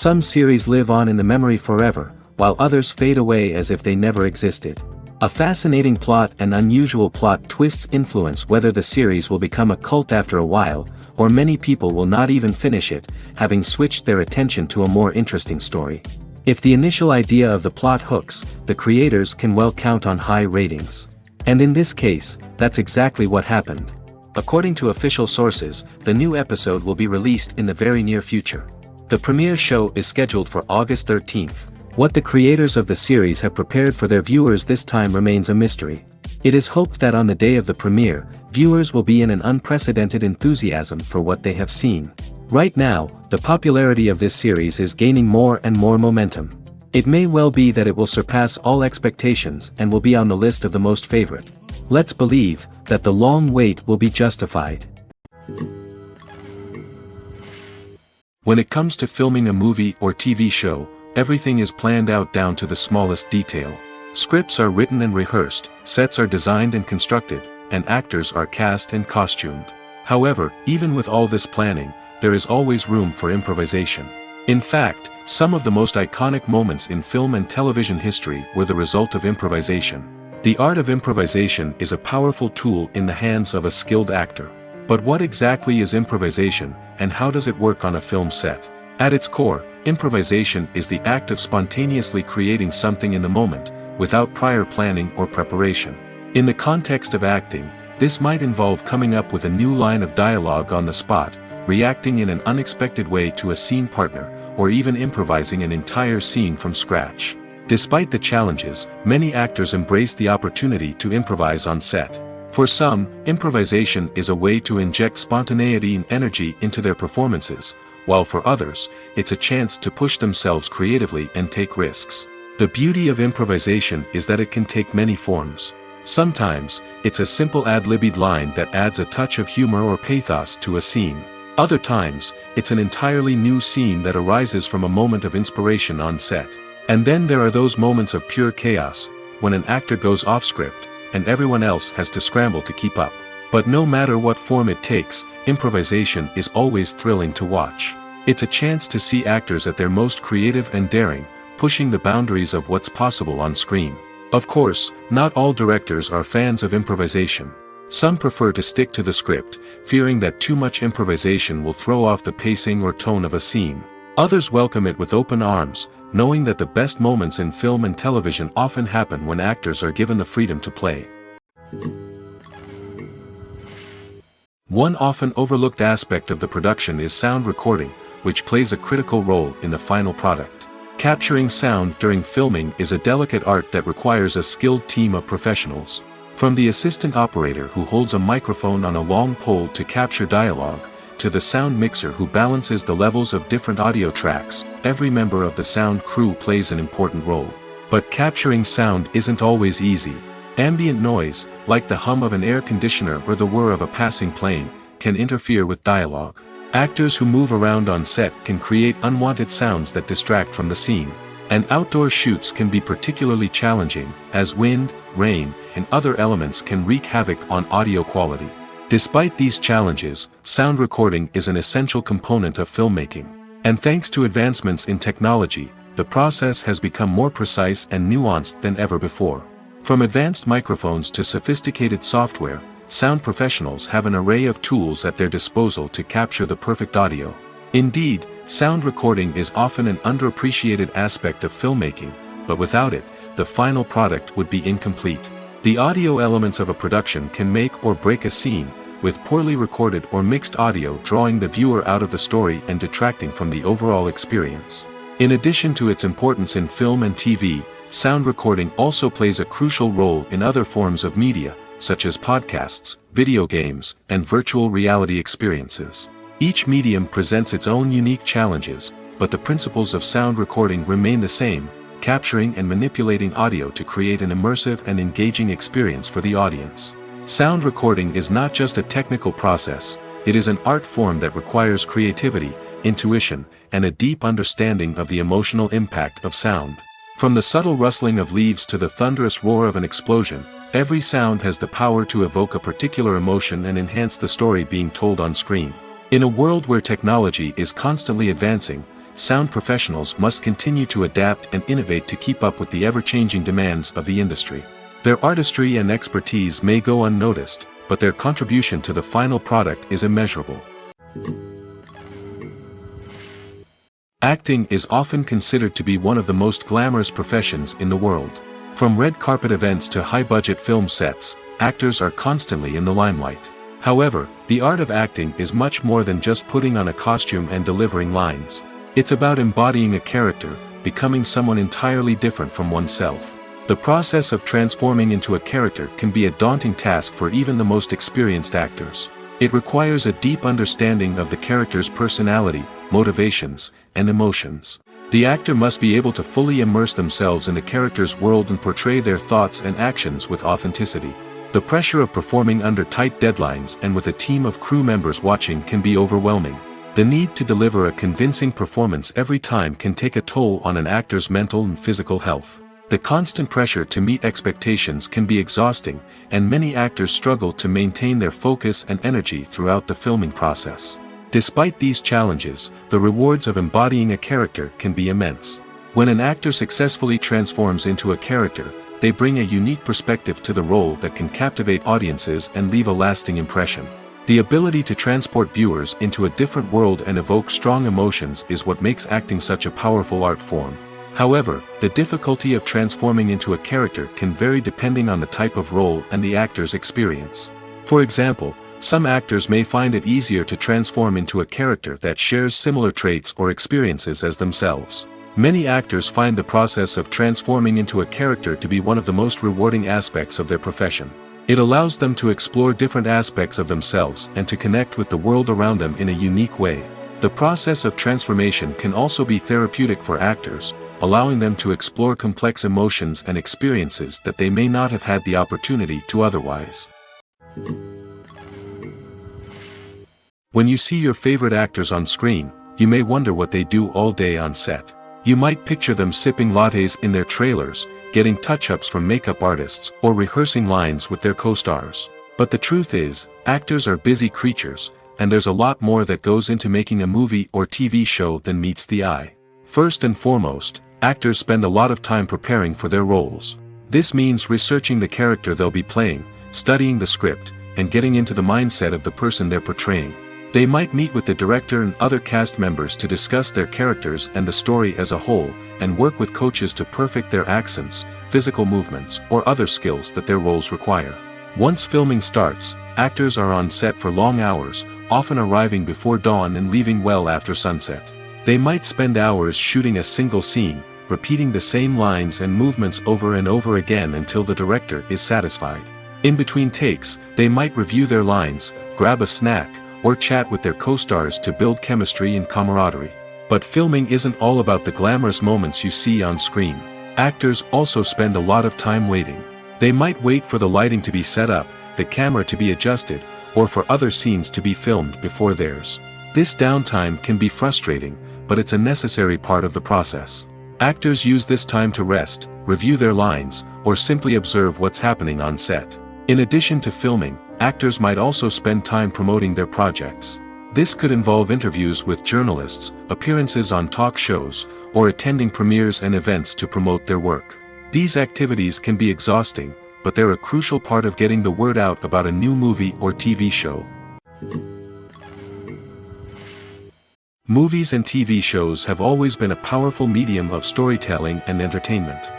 Some series live on in the memory forever, while others fade away as if they never existed. A fascinating plot and unusual plot twists influence whether the series will become a cult after a while, or many people will not even finish it, having switched their attention to a more interesting story. If the initial idea of the plot hooks, the creators can well count on high ratings. And in this case, that's exactly what happened. According to official sources, the new episode will be released in the very near future. The premiere show is scheduled for August 13th. What the creators of the series have prepared for their viewers this time remains a mystery. It is hoped that on the day of the premiere, viewers will be in an unprecedented enthusiasm for what they have seen. Right now, the popularity of this series is gaining more and more momentum. It may well be that it will surpass all expectations and will be on the list of the most favorite. Let's believe that the long wait will be justified. When it comes to filming a movie or TV show, everything is planned out down to the smallest detail. Scripts are written and rehearsed, sets are designed and constructed, and actors are cast and costumed. However, even with all this planning, there is always room for improvisation. In fact, some of the most iconic moments in film and television history were the result of improvisation. The art of improvisation is a powerful tool in the hands of a skilled actor. But what exactly is improvisation, and how does it work on a film set? At its core, improvisation is the act of spontaneously creating something in the moment, without prior planning or preparation. In the context of acting, this might involve coming up with a new line of dialogue on the spot, reacting in an unexpected way to a scene partner, or even improvising an entire scene from scratch. Despite the challenges, many actors embrace the opportunity to improvise on set. For some, improvisation is a way to inject spontaneity and energy into their performances, while for others, it's a chance to push themselves creatively and take risks. The beauty of improvisation is that it can take many forms. Sometimes, it's a simple ad-libbed line that adds a touch of humor or pathos to a scene. Other times, it's an entirely new scene that arises from a moment of inspiration on set. And then there are those moments of pure chaos, when an actor goes off script, and everyone else has to scramble to keep up. But no matter what form it takes, improvisation is always thrilling to watch. It's a chance to see actors at their most creative and daring, pushing the boundaries of what's possible on screen. Of course, not all directors are fans of improvisation. Some prefer to stick to the script, fearing that too much improvisation will throw off the pacing or tone of a scene. Others welcome it with open arms, knowing that the best moments in film and television often happen when actors are given the freedom to play. One often overlooked aspect of the production is sound recording, which plays a critical role in the final product. Capturing sound during filming is a delicate art that requires a skilled team of professionals. From the assistant operator who holds a microphone on a long pole to capture dialogue, to the sound mixer who balances the levels of different audio tracks, every member of the sound crew plays an important role. But capturing sound isn't always easy. Ambient noise, like the hum of an air conditioner or the whir of a passing plane, can interfere with dialogue. Actors who move around on set can create unwanted sounds that distract from the scene. And outdoor shoots can be particularly challenging, as wind, rain, and other elements can wreak havoc on audio quality. Despite these challenges, sound recording is an essential component of filmmaking. And thanks to advancements in technology, the process has become more precise and nuanced than ever before. From advanced microphones to sophisticated software, sound professionals have an array of tools at their disposal to capture the perfect audio. Indeed, sound recording is often an underappreciated aspect of filmmaking, but without it, the final product would be incomplete. The audio elements of a production can make or break a scene, with poorly recorded or mixed audio drawing the viewer out of the story and detracting from the overall experience. In addition to its importance in film and TV, sound recording also plays a crucial role in other forms of media, such as podcasts, video games, and virtual reality experiences. Each medium presents its own unique challenges, but the principles of sound recording remain the same, capturing and manipulating audio to create an immersive and engaging experience for the audience. Sound recording is not just a technical process, it is an art form that requires creativity, intuition, and a deep understanding of the emotional impact of sound. From the subtle rustling of leaves to the thunderous roar of an explosion, every sound has the power to evoke a particular emotion and enhance the story being told on screen. In a world where technology is constantly advancing, sound professionals must continue to adapt and innovate to keep up with the ever-changing demands of the industry. Their artistry and expertise may go unnoticed, but their contribution to the final product is immeasurable. Acting is often considered to be one of the most glamorous professions in the world. From red carpet events to high-budget film sets, actors are constantly in the limelight. However, the art of acting is much more than just putting on a costume and delivering lines. It's about embodying a character, becoming someone entirely different from oneself. The process of transforming into a character can be a daunting task for even the most experienced actors. It requires a deep understanding of the character's personality, motivations, and emotions. The actor must be able to fully immerse themselves in the character's world and portray their thoughts and actions with authenticity. The pressure of performing under tight deadlines and with a team of crew members watching can be overwhelming. The need to deliver a convincing performance every time can take a toll on an actor's mental and physical health. The constant pressure to meet expectations can be exhausting, and many actors struggle to maintain their focus and energy throughout the filming process. Despite these challenges, the rewards of embodying a character can be immense. When an actor successfully transforms into a character, they bring a unique perspective to the role that can captivate audiences and leave a lasting impression. The ability to transport viewers into a different world and evoke strong emotions is what makes acting such a powerful art form. However, the difficulty of transforming into a character can vary depending on the type of role and the actor's experience. For example, some actors may find it easier to transform into a character that shares similar traits or experiences as themselves. Many actors find the process of transforming into a character to be one of the most rewarding aspects of their profession. It allows them to explore different aspects of themselves and to connect with the world around them in a unique way. The process of transformation can also be therapeutic for actors, allowing them to explore complex emotions and experiences that they may not have had the opportunity to otherwise. When you see your favorite actors on screen, you may wonder what they do all day on set. You might picture them sipping lattes in their trailers, getting touch-ups from makeup artists, or rehearsing lines with their co-stars. But the truth is, actors are busy creatures, and there's a lot more that goes into making a movie or TV show than meets the eye. First and foremost, actors spend a lot of time preparing for their roles. This means researching the character they'll be playing, studying the script, and getting into the mindset of the person they're portraying. They might meet with the director and other cast members to discuss their characters and the story as a whole, and work with coaches to perfect their accents, physical movements, or other skills that their roles require. Once filming starts, actors are on set for long hours, often arriving before dawn and leaving well after sunset. They might spend hours shooting a single scene, repeating the same lines and movements over and over again until the director is satisfied. In between takes, they might review their lines, grab a snack, or chat with their co-stars to build chemistry and camaraderie. But filming isn't all about the glamorous moments you see on screen. Actors also spend a lot of time waiting. They might wait for the lighting to be set up, the camera to be adjusted, or for other scenes to be filmed before theirs. This downtime can be frustrating, but it's a necessary part of the process. Actors use this time to rest, review their lines, or simply observe what's happening on set. In addition to filming, actors might also spend time promoting their projects. This could involve interviews with journalists, appearances on talk shows, or attending premieres and events to promote their work. These activities can be exhausting, but they're a crucial part of getting the word out about a new movie or TV show. Movies and TV shows have always been a powerful medium of storytelling and entertainment.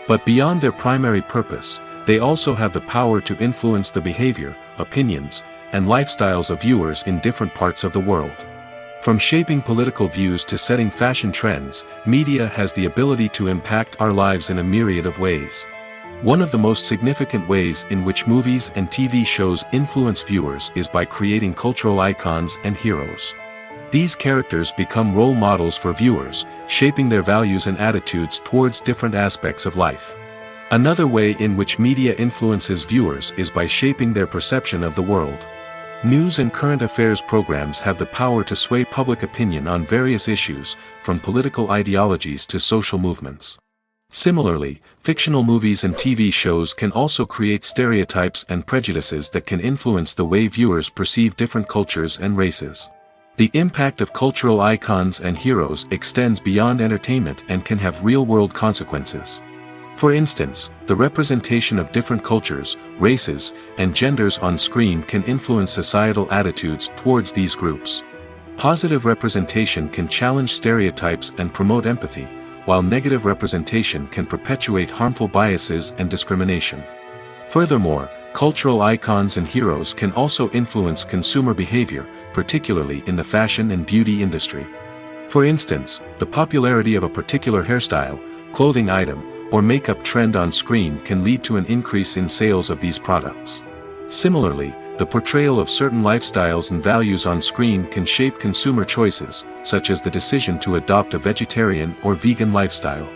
But beyond their primary purpose, they also have the power to influence the behavior, opinions, and lifestyles of viewers in different parts of the world. From shaping political views to setting fashion trends, media has the ability to impact our lives in a myriad of ways. One of the most significant ways in which movies and TV shows influence viewers is by creating cultural icons and heroes. These characters become role models for viewers, shaping their values and attitudes towards different aspects of life. Another way in which media influences viewers is by shaping their perception of the world. News and current affairs programs have the power to sway public opinion on various issues, from political ideologies to social movements. Similarly, fictional movies and TV shows can also create stereotypes and prejudices that can influence the way viewers perceive different cultures and races. The impact of cultural icons and heroes extends beyond entertainment and can have real-world consequences. For instance, the representation of different cultures, races, and genders on screen can influence societal attitudes towards these groups. Positive representation can challenge stereotypes and promote empathy, while negative representation can perpetuate harmful biases and discrimination. Furthermore, cultural icons and heroes can also influence consumer behavior, particularly in the fashion and beauty industry. For instance, the popularity of a particular hairstyle, clothing item, or makeup trend on screen can lead to an increase in sales of these products. Similarly, the portrayal of certain lifestyles and values on screen can shape consumer choices, such as the decision to adopt a vegetarian or vegan lifestyle.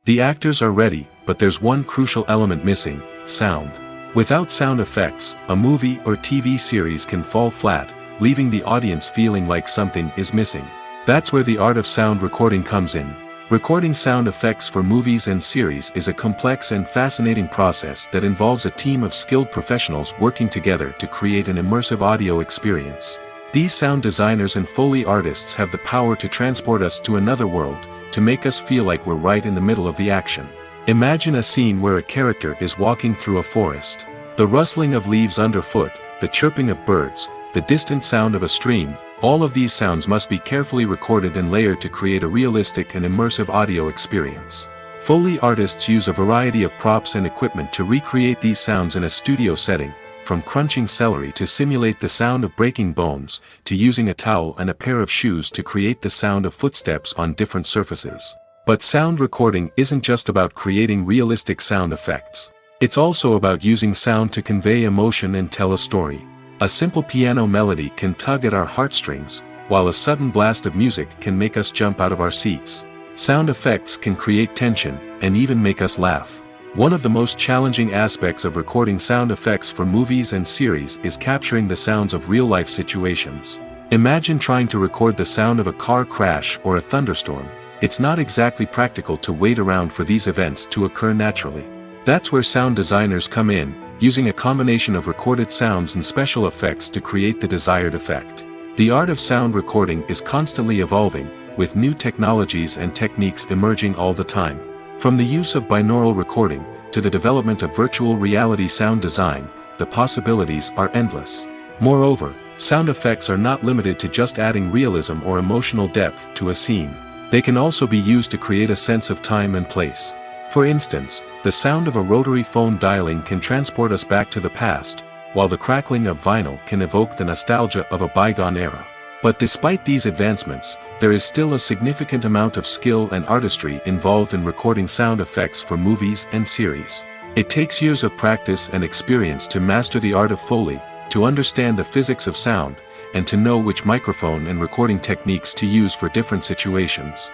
The actors are ready, but there's one crucial element missing: sound. Without sound effects, a movie or TV series can fall flat, leaving the audience feeling like something is missing. That's where the art of sound recording comes in. Recording sound effects for movies and series is a complex and fascinating process that involves a team of skilled professionals working together to create an immersive audio experience. These sound designers and Foley artists have the power to transport us to another world, to make us feel like we're right in the middle of the action. Imagine a scene where a character is walking through a forest. The rustling of leaves underfoot, the chirping of birds, the distant sound of a stream, all of these sounds must be carefully recorded and layered to create a realistic and immersive audio experience. Foley artists use a variety of props and equipment to recreate these sounds in a studio setting, from crunching celery to simulate the sound of breaking bones, to using a towel and a pair of shoes to create the sound of footsteps on different surfaces. But sound recording isn't just about creating realistic sound effects. It's also about using sound to convey emotion and tell a story. A simple piano melody can tug at our heartstrings, while a sudden blast of music can make us jump out of our seats. Sound effects can create tension, and even make us laugh. One of the most challenging aspects of recording sound effects for movies and series is capturing the sounds of real-life situations. Imagine trying to record the sound of a car crash or a thunderstorm. It's not exactly practical to wait around for these events to occur naturally. That's where sound designers come in, using a combination of recorded sounds and special effects to create the desired effect. The art of sound recording is constantly evolving, with new technologies and techniques emerging all the time. From the use of binaural recording, to the development of virtual reality sound design, the possibilities are endless. Moreover, sound effects are not limited to just adding realism or emotional depth to a scene. They can also be used to create a sense of time and place. For instance, the sound of a rotary phone dialing can transport us back to the past, while the crackling of vinyl can evoke the nostalgia of a bygone era. But despite these advancements, there is still a significant amount of skill and artistry involved in recording sound effects for movies and series. It takes years of practice and experience to master the art of Foley, to understand the physics of sound, and to know which microphone and recording techniques to use for different situations.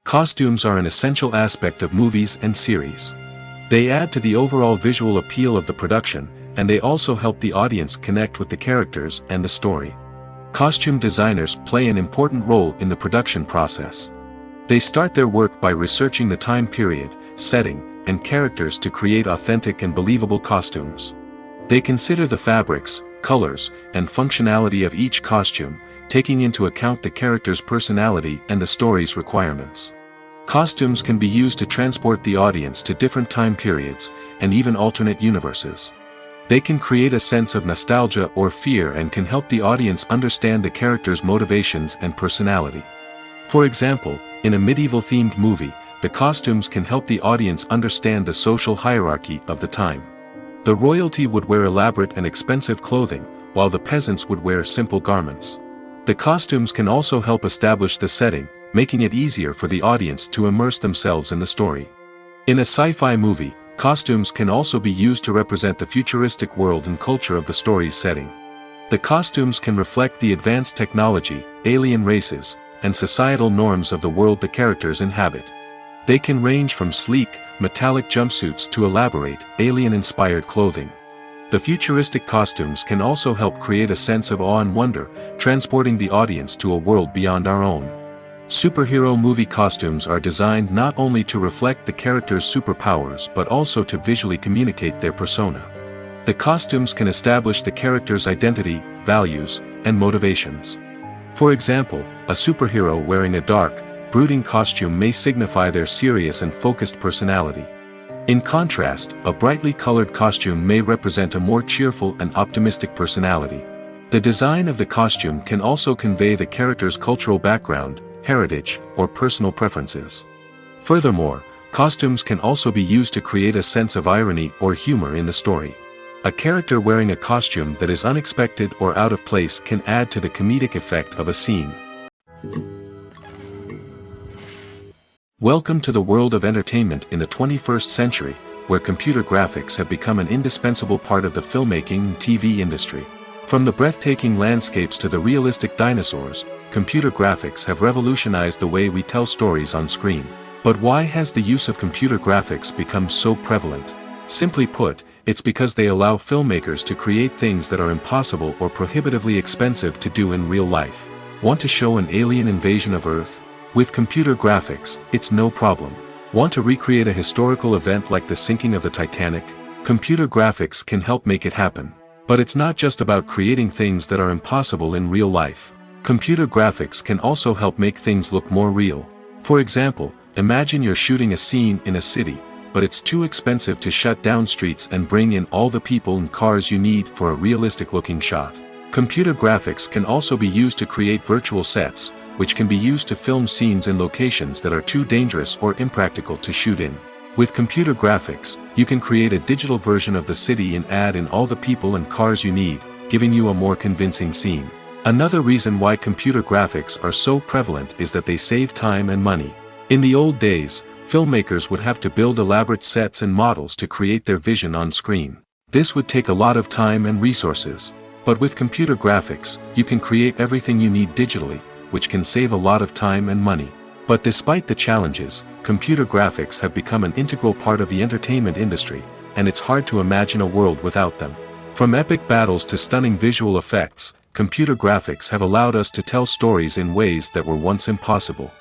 Costumes are an essential aspect of movies and series. They add to the overall visual appeal of the production, and they also help the audience connect with the characters and the story. Costume designers play an important role in the production process. They start their work by researching the time period, setting, and characters to create authentic and believable costumes. They consider the fabrics, colors, and functionality of each costume, taking into account the character's personality and the story's requirements. Costumes can be used to transport the audience to different time periods, and even alternate universes. They can create a sense of nostalgia or fear and can help the audience understand the character's motivations and personality. For example, in a medieval-themed movie, the costumes can help the audience understand the social hierarchy of the time. The royalty would wear elaborate and expensive clothing, while the peasants would wear simple garments. The costumes can also help establish the setting, making it easier for the audience to immerse themselves in the story. In a sci-fi movie, costumes can also be used to represent the futuristic world and culture of the story's setting. The costumes can reflect the advanced technology, alien races, and societal norms of the world the characters inhabit. They can range from sleek, metallic jumpsuits to elaborate, alien-inspired clothing. The futuristic costumes can also help create a sense of awe and wonder, transporting the audience to a world beyond our own. Superhero movie costumes are designed not only to reflect the character's superpowers but also to visually communicate their persona. The costumes can establish the character's identity, values, and motivations. For example, a superhero wearing a dark, brooding costume may signify their serious and focused personality. In contrast, a brightly colored costume may represent a more cheerful and optimistic personality. The design of the costume can also convey the character's cultural background, heritage, or personal preferences. Furthermore, costumes can also be used to create a sense of irony or humor in the story. A character wearing a costume that is unexpected or out of place can add to the comedic effect of a scene. Welcome to the world of entertainment in the 21st century, where computer graphics have become an indispensable part of the filmmaking and TV industry. From the breathtaking landscapes to the realistic dinosaurs, computer graphics have revolutionized the way we tell stories on screen. But why has the use of computer graphics become so prevalent? Simply put, it's because they allow filmmakers to create things that are impossible or prohibitively expensive to do in real life. Want to show an alien invasion of Earth? With computer graphics, it's no problem. Want to recreate a historical event like the sinking of the Titanic? Computer graphics can help make it happen. But it's not just about creating things that are impossible in real life. Computer graphics can also help make things look more real. For example, imagine you're shooting a scene in a city, but it's too expensive to shut down streets and bring in all the people and cars you need for a realistic-looking shot. Computer graphics can also be used to create virtual sets, which can be used to film scenes in locations that are too dangerous or impractical to shoot in. With computer graphics, you can create a digital version of the city and add in all the people and cars you need, giving you a more convincing scene. Another reason why computer graphics are so prevalent is that they save time and money. In the old days, filmmakers would have to build elaborate sets and models to create their vision on screen. This would take a lot of time and resources. But with computer graphics, you can create everything you need digitally, which can save a lot of time and money. But despite the challenges, computer graphics have become an integral part of the entertainment industry, and it's hard to imagine a world without them. From epic battles to stunning visual effects, computer graphics have allowed us to tell stories in ways that were once impossible.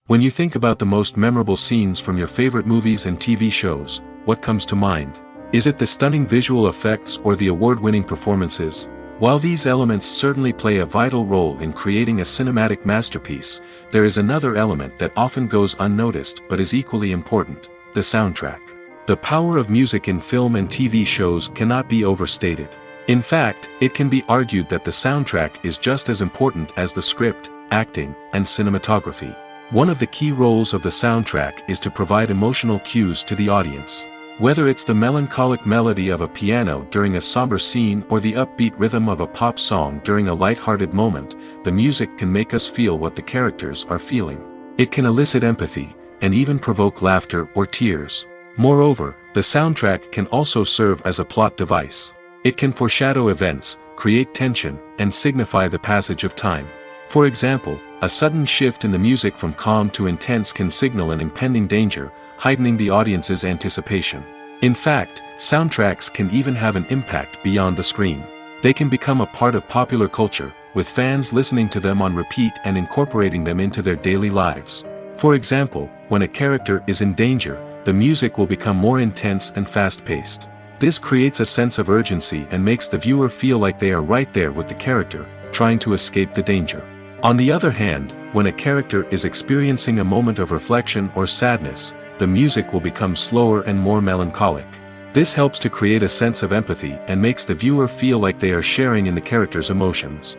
When you think about the most memorable scenes from your favorite movies and TV shows, what comes to mind? Is it the stunning visual effects or the award-winning performances? While these elements certainly play a vital role in creating a cinematic masterpiece, there is another element that often goes unnoticed but is equally important: the soundtrack. The power of music in film and TV shows cannot be overstated. In fact, it can be argued that the soundtrack is just as important as the script, acting, and cinematography. One of the key roles of the soundtrack is to provide emotional cues to the audience. Whether it's the melancholic melody of a piano during a somber scene or the upbeat rhythm of a pop song during a light-hearted moment, the music can make us feel what the characters are feeling. It can elicit empathy, and even provoke laughter or tears. Moreover, the soundtrack can also serve as a plot device. It can foreshadow events, create tension, and signify the passage of time. For example, a sudden shift in the music from calm to intense can signal an impending danger, heightening the audience's anticipation. In fact, soundtracks can even have an impact beyond the screen. They can become a part of popular culture, with fans listening to them on repeat and incorporating them into their daily lives. For example, when a character is in danger, the music will become more intense and fast-paced. This creates a sense of urgency and makes the viewer feel like they are right there with the character, trying to escape the danger. On the other hand, when a character is experiencing a moment of reflection or sadness, the music will become slower and more melancholic. This helps to create a sense of empathy and makes the viewer feel like they are sharing in the character's emotions.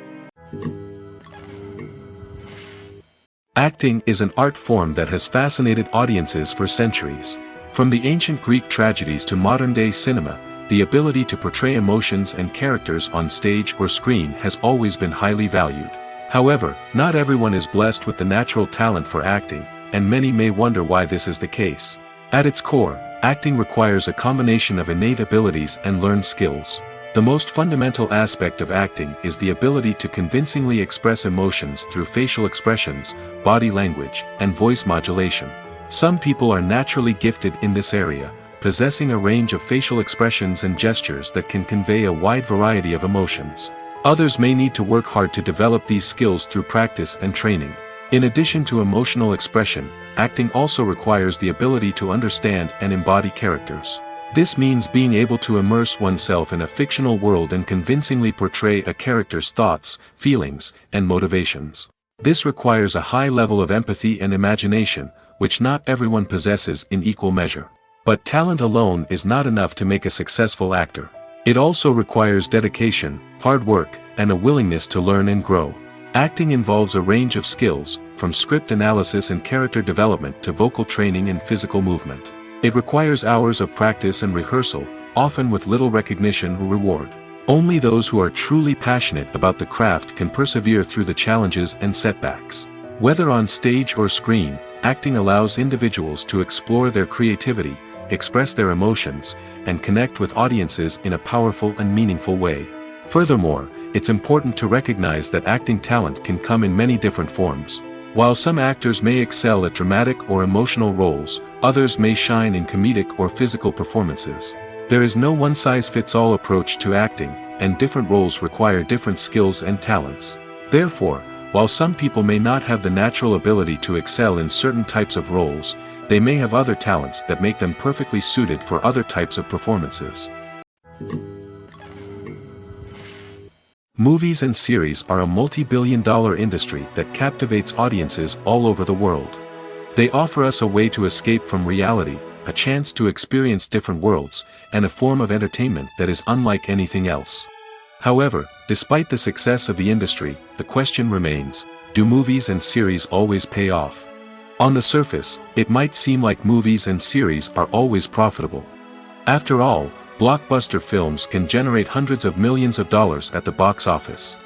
Acting is an art form that has fascinated audiences for centuries. From the ancient Greek tragedies to modern-day cinema, the ability to portray emotions and characters on stage or screen has always been highly valued. However, not everyone is blessed with the natural talent for acting, and many may wonder why this is the case. At its core, acting requires a combination of innate abilities and learned skills. The most fundamental aspect of acting is the ability to convincingly express emotions through facial expressions, body language, and voice modulation. Some people are naturally gifted in this area, possessing a range of facial expressions and gestures that can convey a wide variety of emotions. Others may need to work hard to develop these skills through practice and training. In addition to emotional expression, acting also requires the ability to understand and embody characters. This means being able to immerse oneself in a fictional world and convincingly portray a character's thoughts, feelings, and motivations. This requires a high level of empathy and imagination, which not everyone possesses in equal measure. But talent alone is not enough to make a successful actor. It also requires dedication, hard work, and a willingness to learn and grow. Acting involves a range of skills, from script analysis and character development to vocal training and physical movement. It requires hours of practice and rehearsal, often with little recognition or reward. Only those who are truly passionate about the craft can persevere through the challenges and setbacks. Whether on stage or screen, acting allows individuals to explore their creativity, express their emotions, and connect with audiences in a powerful and meaningful way. Furthermore, it's important to recognize that acting talent can come in many different forms. While some actors may excel at dramatic or emotional roles, others may shine in comedic or physical performances. There is no one-size-fits-all approach to acting, and different roles require different skills and talents. Therefore, while some people may not have the natural ability to excel in certain types of roles, they may have other talents that make them perfectly suited for other types of performances. Movies and series are a multi-billion-dollar industry that captivates audiences all over the world. They offer us a way to escape from reality, a chance to experience different worlds, and a form of entertainment that is unlike anything else. However, despite the success of the industry, the question remains, do movies and series always pay off? On the surface, it might seem like movies and series are always profitable. After all, blockbuster films can generate hundreds of millions of dollars at the box office.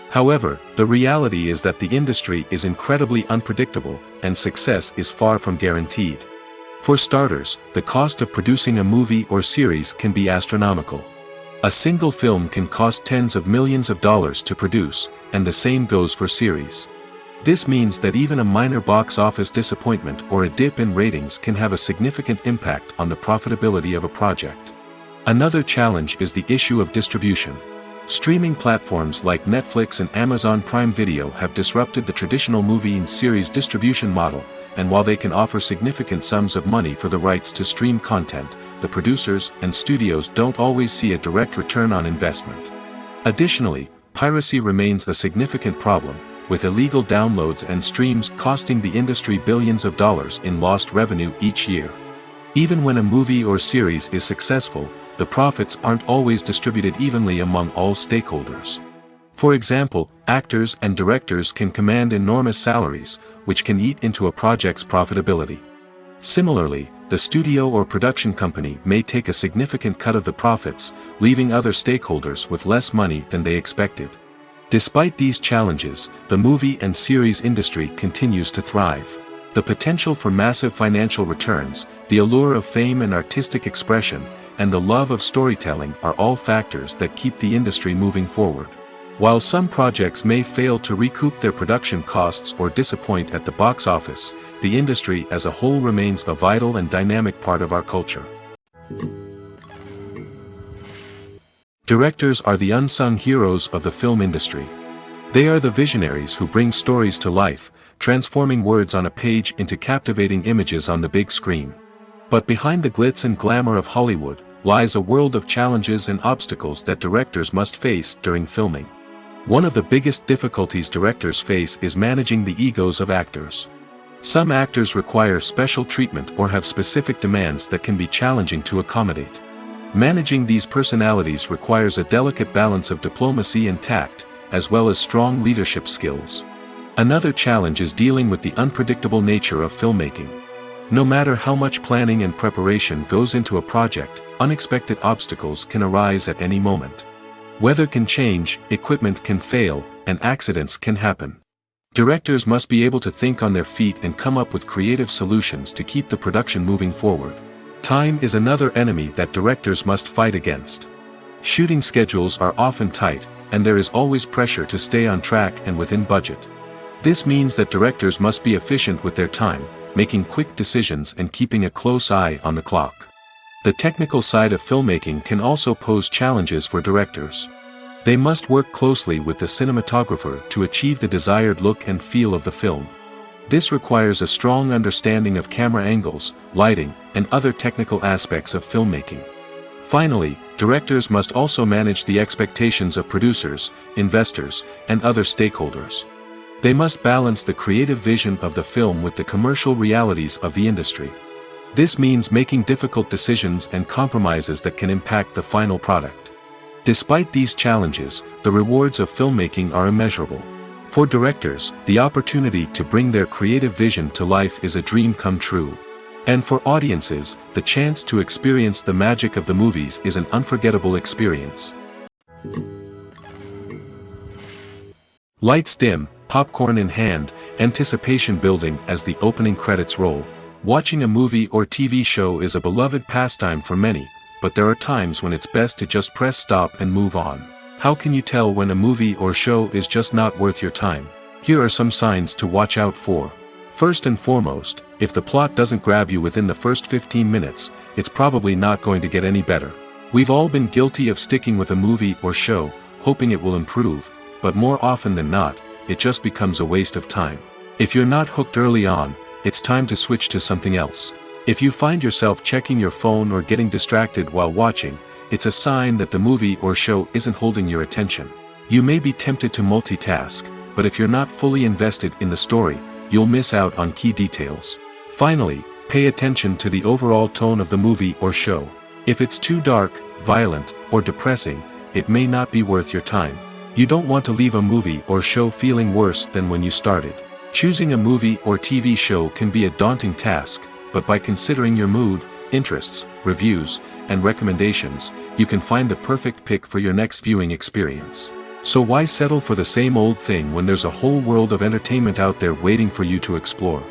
However, the reality is that the industry is incredibly unpredictable, and success is far from guaranteed. For starters, the cost of producing a movie or series can be astronomical. A single film can cost tens of millions of dollars to produce, and the same goes for series. This means that even a minor box office disappointment or a dip in ratings can have a significant impact on the profitability of a project. Another challenge is the issue of distribution. Streaming platforms like Netflix and Amazon Prime Video have disrupted the traditional movie and series distribution model, and while they can offer significant sums of money for the rights to stream content, the producers and studios don't always see a direct return on investment. Additionally, piracy remains a significant problem, with illegal downloads and streams costing the industry billions of dollars in lost revenue each year. Even when a movie or series is successful, the profits aren't always distributed evenly among all stakeholders. For example, actors and directors can command enormous salaries, which can eat into a project's profitability. Similarly, the studio or production company may take a significant cut of the profits, leaving other stakeholders with less money than they expected. Despite these challenges, the movie and series industry continues to thrive. The potential for massive financial returns, the allure of fame and artistic expression, and the love of storytelling are all factors that keep the industry moving forward. While some projects may fail to recoup their production costs or disappoint at the box office, the industry as a whole remains a vital and dynamic part of our culture. Directors are the unsung heroes of the film industry. They are the visionaries who bring stories to life, transforming words on a page into captivating images on the big screen. But behind the glitz and glamour of Hollywood lies a world of challenges and obstacles that directors must face during filming. One of the biggest difficulties directors face is managing the egos of actors. Some actors require special treatment or have specific demands that can be challenging to accommodate. Managing these personalities requires a delicate balance of diplomacy and tact, as well as strong leadership skills. Another challenge is dealing with the unpredictable nature of filmmaking. No matter how much planning and preparation goes into a project, unexpected obstacles can arise at any moment. Weather can change, equipment can fail, and accidents can happen. Directors must be able to think on their feet and come up with creative solutions to keep the production moving forward. Time is another enemy that directors must fight against. Shooting schedules are often tight, and there is always pressure to stay on track and within budget. This means that directors must be efficient with their time, making quick decisions and keeping a close eye on the clock. The technical side of filmmaking can also pose challenges for directors. They must work closely with the cinematographer to achieve the desired look and feel of the film. This requires a strong understanding of camera angles, lighting, and other technical aspects of filmmaking. Finally, directors must also manage the expectations of producers, investors, and other stakeholders. They must balance the creative vision of the film with the commercial realities of the industry. This means making difficult decisions and compromises that can impact the final product. Despite these challenges, the rewards of filmmaking are immeasurable. For directors, the opportunity to bring their creative vision to life is a dream come true. And for audiences, the chance to experience the magic of the movies is an unforgettable experience. Lights dim, popcorn in hand, anticipation building as the opening credits roll. Watching a movie or TV show is a beloved pastime for many, but there are times when it's best to just press stop and move on. How can you tell when a movie or show is just not worth your time? Here are some signs to watch out for. First and foremost, if the plot doesn't grab you within the first 15 minutes, it's probably not going to get any better. We've all been guilty of sticking with a movie or show, hoping it will improve, but more often than not, it just becomes a waste of time. If you're not hooked early on, it's time to switch to something else. If you find yourself checking your phone or getting distracted while watching, it's a sign that the movie or show isn't holding your attention. You may be tempted to multitask, but if you're not fully invested in the story, you'll miss out on key details. Finally, pay attention to the overall tone of the movie or show. If it's too dark, violent, or depressing, it may not be worth your time. You don't want to leave a movie or show feeling worse than when you started. Choosing a movie or TV show can be a daunting task, but by considering your mood, interests, reviews, and recommendations, you can find the perfect pick for your next viewing experience. So why settle for the same old thing when there's a whole world of entertainment out there waiting for you to explore?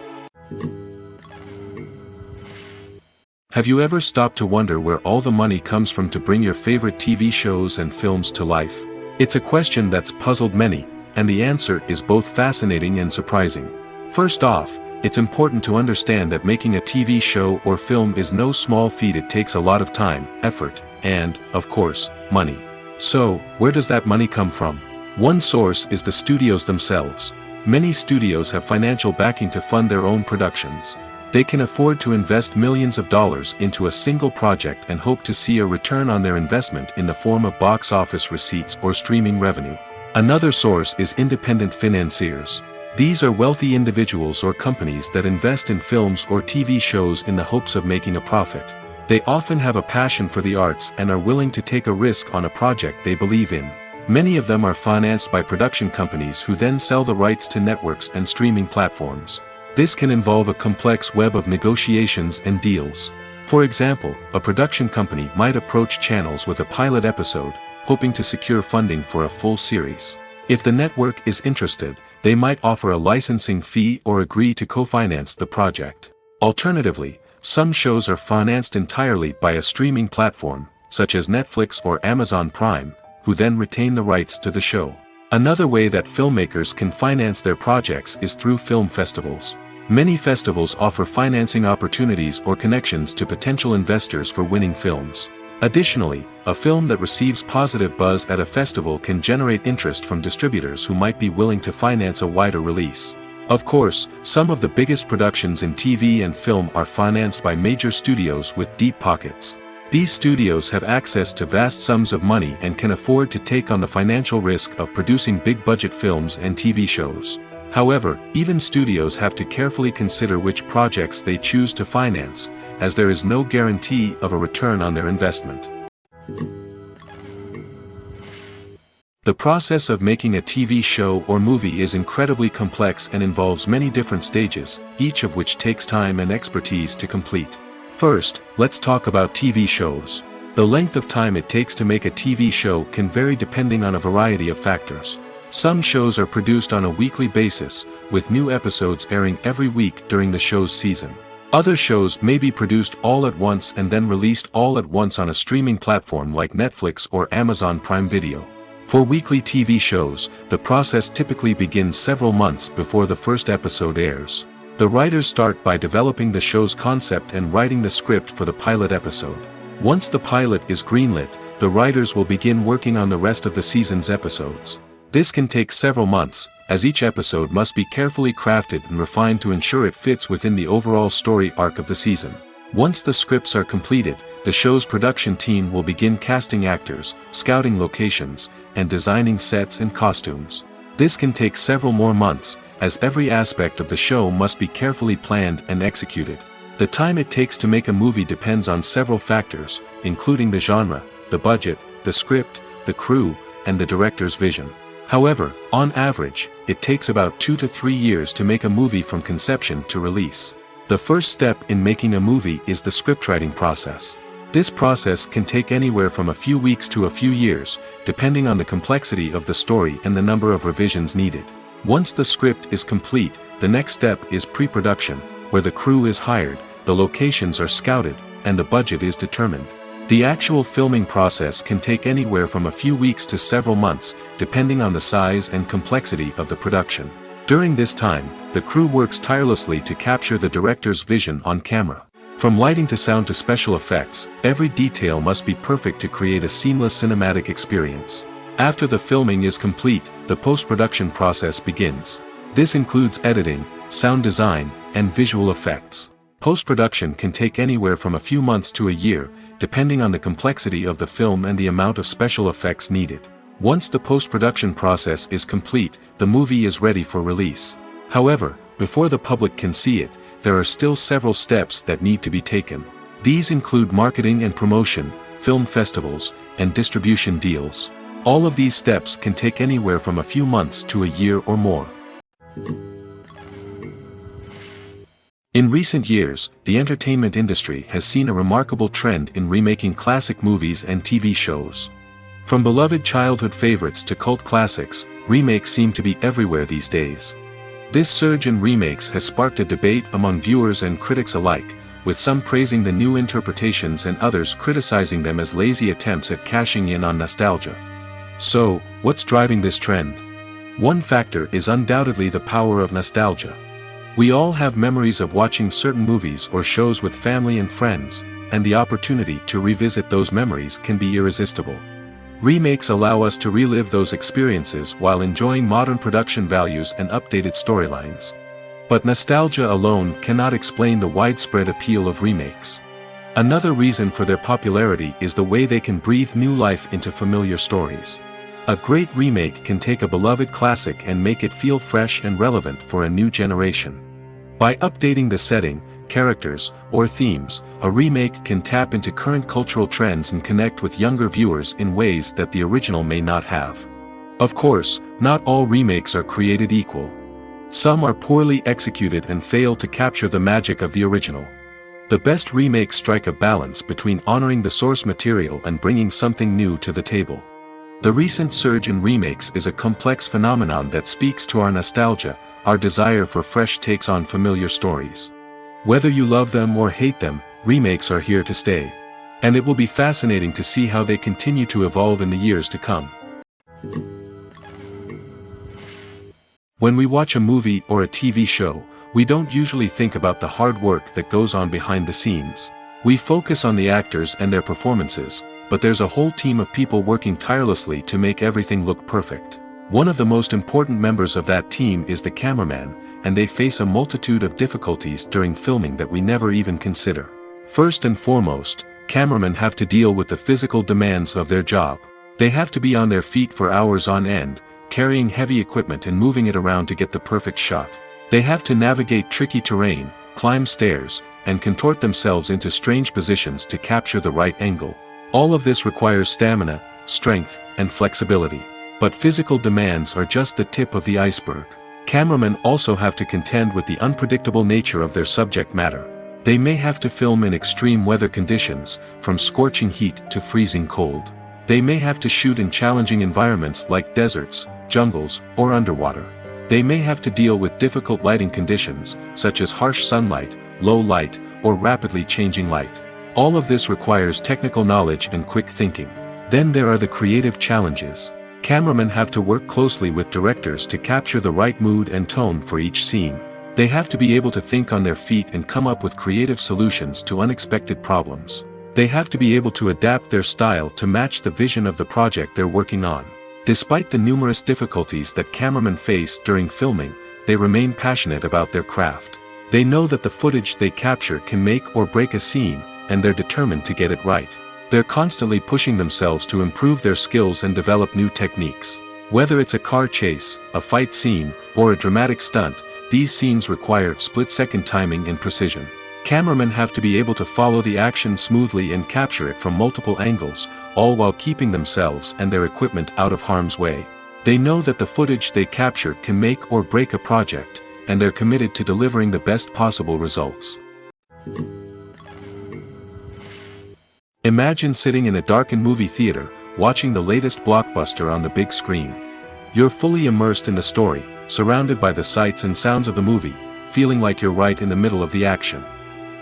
Have you ever stopped to wonder where all the money comes from to bring your favorite TV shows and films to life? It's a question that's puzzled many, and the answer is both fascinating and surprising. First off, it's important to understand that making a TV show or film is no small feat. It takes a lot of time, effort, and, of course, money. So, where does that money come from? One source is the studios themselves. Many studios have financial backing to fund their own productions. They can afford to invest millions of dollars into a single project and hope to see a return on their investment in the form of box office receipts or streaming revenue. Another source is independent financiers. These are wealthy individuals or companies that invest in films or TV shows in the hopes of making a profit. They often have a passion for the arts and are willing to take a risk on a project they believe in. Many of them are financed by production companies who then sell the rights to networks and streaming platforms. This can involve a complex web of negotiations and deals. For example, a production company might approach channels with a pilot episode, hoping to secure funding for a full series. If the network is interested, they might offer a licensing fee or agree to co-finance the project. Alternatively, some shows are financed entirely by a streaming platform, such as Netflix or Amazon Prime, who then retain the rights to the show. Another way that filmmakers can finance their projects is through film festivals. Many festivals offer financing opportunities or connections to potential investors for winning films. Additionally, a film that receives positive buzz at a festival can generate interest from distributors who might be willing to finance a wider release. Of course, some of the biggest productions in TV and film are financed by major studios with deep pockets. These studios have access to vast sums of money and can afford to take on the financial risk of producing big-budget films and TV shows. However, even studios have to carefully consider which projects they choose to finance, as there is no guarantee of a return on their investment. The process of making a TV show or movie is incredibly complex and involves many different stages, each of which takes time and expertise to complete. First, let's talk about TV shows. The length of time it takes to make a TV show can vary depending on a variety of factors. Some shows are produced on a weekly basis, with new episodes airing every week during the show's season. Other shows may be produced all at once and then released all at once on a streaming platform like Netflix or Amazon Prime Video. For weekly TV shows, the process typically begins several months before the first episode airs. The writers start by developing the show's concept and writing the script for the pilot episode. Once the pilot is greenlit, the writers will begin working on the rest of the season's episodes. This can take several months, as each episode must be carefully crafted and refined to ensure it fits within the overall story arc of the season. Once the scripts are completed, the show's production team will begin casting actors, scouting locations, and designing sets and costumes. This can take several more months, as every aspect of the show must be carefully planned and executed. The time it takes to make a movie depends on several factors, including the genre, the budget, the script, the crew, and the director's vision. However, on average, it takes about 2 to 3 years to make a movie from conception to release. The first step in making a movie is the scriptwriting process. This process can take anywhere from a few weeks to a few years, depending on the complexity of the story and the number of revisions needed. Once the script is complete, the next step is pre-production, where the crew is hired, the locations are scouted, and the budget is determined. The actual filming process can take anywhere from a few weeks to several months, depending on the size and complexity of the production. During this time, the crew works tirelessly to capture the director's vision on camera. From lighting to sound to special effects, every detail must be perfect to create a seamless cinematic experience. After the filming is complete, the post-production process begins. This includes editing, sound design, and visual effects. Post-production can take anywhere from a few months to a year, depending on the complexity of the film and the amount of special effects needed. Once the post-production process is complete, the movie is ready for release. However, before the public can see it, there are still several steps that need to be taken. These include marketing and promotion, film festivals, and distribution deals. All of these steps can take anywhere from a few months to a year or more. In recent years, the entertainment industry has seen a remarkable trend in remaking classic movies and TV shows. From beloved childhood favorites to cult classics, remakes seem to be everywhere these days. This surge in remakes has sparked a debate among viewers and critics alike, with some praising the new interpretations and others criticizing them as lazy attempts at cashing in on nostalgia. So, what's driving this trend? One factor is undoubtedly the power of nostalgia. We all have memories of watching certain movies or shows with family and friends, and the opportunity to revisit those memories can be irresistible. Remakes allow us to relive those experiences while enjoying modern production values and updated storylines. But nostalgia alone cannot explain the widespread appeal of remakes. Another reason for their popularity is the way they can breathe new life into familiar stories. A great remake can take a beloved classic and make it feel fresh and relevant for a new generation. By updating the setting, characters, or themes, a remake can tap into current cultural trends and connect with younger viewers in ways that the original may not have. Of course, not all remakes are created equal. Some are poorly executed and fail to capture the magic of the original. The best remakes strike a balance between honoring the source material and bringing something new to the table. The recent surge in remakes is a complex phenomenon that speaks to our nostalgia, our desire for fresh takes on familiar stories. Whether you love them or hate them, remakes are here to stay. And it will be fascinating to see how they continue to evolve in the years to come. When we watch a movie or a TV show, we don't usually think about the hard work that goes on behind the scenes. We focus on the actors and their performances, but there's a whole team of people working tirelessly to make everything look perfect. One of the most important members of that team is the cameraman, and they face a multitude of difficulties during filming that we never even consider. First and foremost, cameramen have to deal with the physical demands of their job. They have to be on their feet for hours on end, carrying heavy equipment and moving it around to get the perfect shot. They have to navigate tricky terrain, climb stairs, and contort themselves into strange positions to capture the right angle. All of this requires stamina, strength, and flexibility. But physical demands are just the tip of the iceberg. Cameramen also have to contend with the unpredictable nature of their subject matter. They may have to film in extreme weather conditions, from scorching heat to freezing cold. They may have to shoot in challenging environments like deserts, jungles, or underwater. They may have to deal with difficult lighting conditions, such as harsh sunlight, low light, or rapidly changing light. All of this requires technical knowledge and quick thinking. Then there are the creative challenges. Cameramen have to work closely with directors to capture the right mood and tone for each scene. They have to be able to think on their feet and come up with creative solutions to unexpected problems. They have to be able to adapt their style to match the vision of the project they're working on. Despite the numerous difficulties that cameramen face during filming, they remain passionate about their craft. They know that the footage they capture can make or break a scene, and they're determined to get it right. They're constantly pushing themselves to improve their skills and develop new techniques. Whether it's a car chase, a fight scene, or a dramatic stunt, these scenes require split-second timing and precision. Cameramen have to be able to follow the action smoothly and capture it from multiple angles, all while keeping themselves and their equipment out of harm's way. They know that the footage they capture can make or break a project, and they're committed to delivering the best possible results. Imagine sitting in a darkened movie theater, watching the latest blockbuster on the big screen. You're fully immersed in the story, surrounded by the sights and sounds of the movie, feeling like you're right in the middle of the action.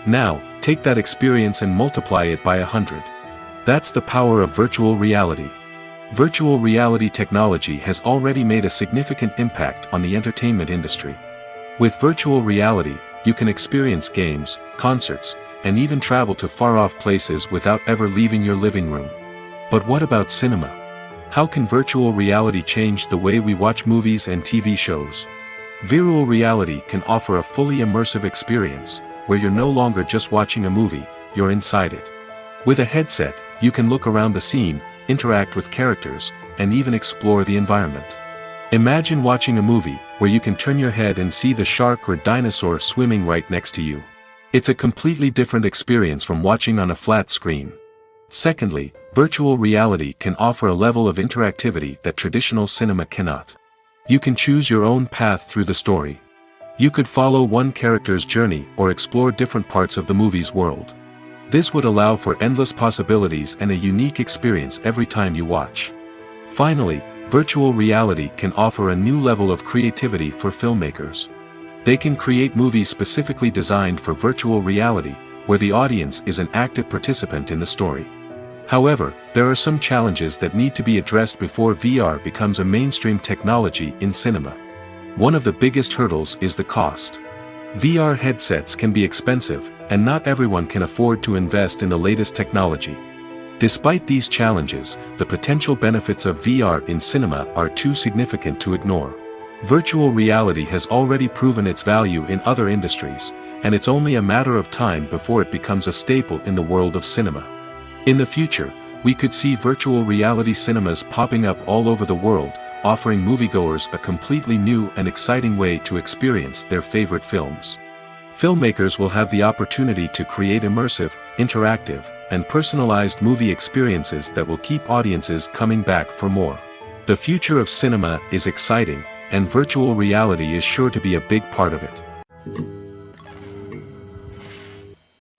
Now, take that experience and multiply it by 100. That's the power of virtual reality. Virtual reality technology has already made a significant impact on the entertainment industry. With virtual reality, you can experience games, concerts, and even travel to far-off places without ever leaving your living room. But what about cinema? How can virtual reality change the way we watch movies and TV shows? Virtual reality can offer a fully immersive experience, where you're no longer just watching a movie, you're inside it. With a headset, you can look around the scene, interact with characters, and even explore the environment. Imagine watching a movie, where you can turn your head and see the shark or dinosaur swimming right next to you. It's a completely different experience from watching on a flat screen. Secondly, virtual reality can offer a level of interactivity that traditional cinema cannot. You can choose your own path through the story. You could follow one character's journey or explore different parts of the movie's world. This would allow for endless possibilities and a unique experience every time you watch. Finally, virtual reality can offer a new level of creativity for filmmakers. They can create movies specifically designed for virtual reality, where the audience is an active participant in the story. However, there are some challenges that need to be addressed before VR becomes a mainstream technology in cinema. One of the biggest hurdles is the cost. VR headsets can be expensive, and not everyone can afford to invest in the latest technology. Despite these challenges, the potential benefits of VR in cinema are too significant to ignore. Virtual reality has already proven its value in other industries, and it's only a matter of time before it becomes a staple in the world of cinema. In the future, we could see virtual reality cinemas popping up all over the world, offering moviegoers a completely new and exciting way to experience their favorite films. Filmmakers will have the opportunity to create immersive, interactive, and personalized movie experiences that will keep audiences coming back for more. The future of cinema is exciting, and virtual reality is sure to be a big part of it.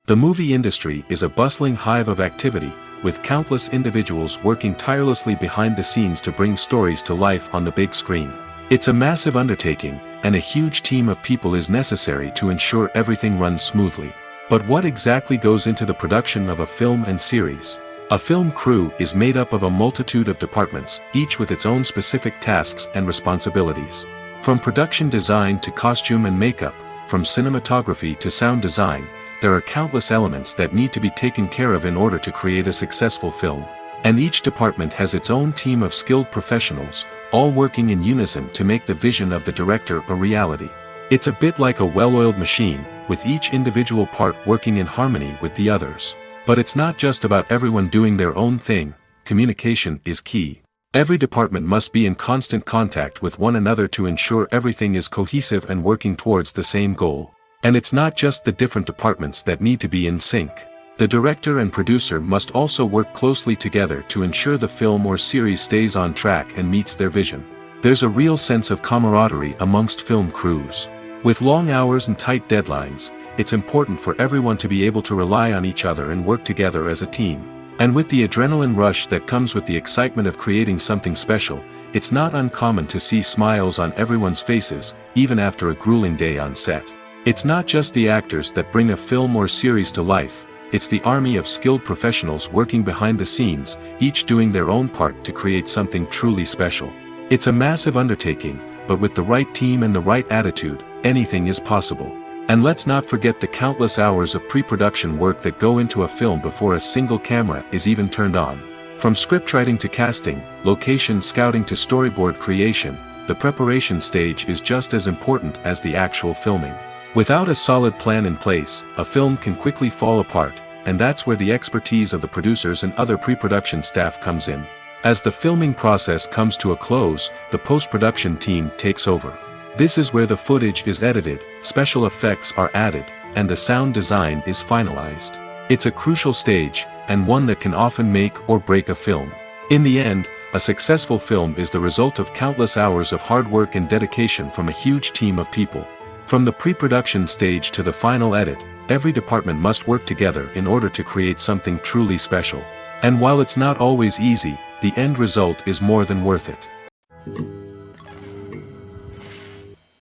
The movie industry is a bustling hive of activity, with countless individuals working tirelessly behind the scenes to bring stories to life on the big screen. It's a massive undertaking, and a huge team of people is necessary to ensure everything runs smoothly. But what exactly goes into the production of a film and series? A film crew is made up of a multitude of departments, each with its own specific tasks and responsibilities. From production design to costume and makeup, from cinematography to sound design, there are countless elements that need to be taken care of in order to create a successful film. And each department has its own team of skilled professionals, all working in unison to make the vision of the director a reality. It's a bit like a well-oiled machine, with each individual part working in harmony with the others. But it's not just about everyone doing their own thing. Communication is key. Every department must be in constant contact with one another to ensure everything is cohesive and working towards the same goal. And it's not just the different departments that need to be in sync. The director and producer must also work closely together to ensure the film or series stays on track and meets their vision. There's a real sense of camaraderie amongst film crews. With long hours and tight deadlines, it's important for everyone to be able to rely on each other and work together as a team. And with the adrenaline rush that comes with the excitement of creating something special, it's not uncommon to see smiles on everyone's faces, even after a grueling day on set. It's not just the actors that bring a film or series to life, it's the army of skilled professionals working behind the scenes, each doing their own part to create something truly special. It's a massive undertaking, but with the right team and the right attitude, anything is possible. And let's not forget the countless hours of pre-production work that go into a film before a single camera is even turned on. From scriptwriting to casting, location scouting to storyboard creation, the preparation stage is just as important as the actual filming. Without a solid plan in place, a film can quickly fall apart, and that's where the expertise of the producers and other pre-production staff comes in. As the filming process comes to a close, the post-production team takes over. This is where the footage is edited, special effects are added, and the sound design is finalized. It's a crucial stage, and one that can often make or break a film. In the end, a successful film is the result of countless hours of hard work and dedication from a huge team of people. From the pre-production stage to the final edit, every department must work together in order to create something truly special. And while it's not always easy, the end result is more than worth it.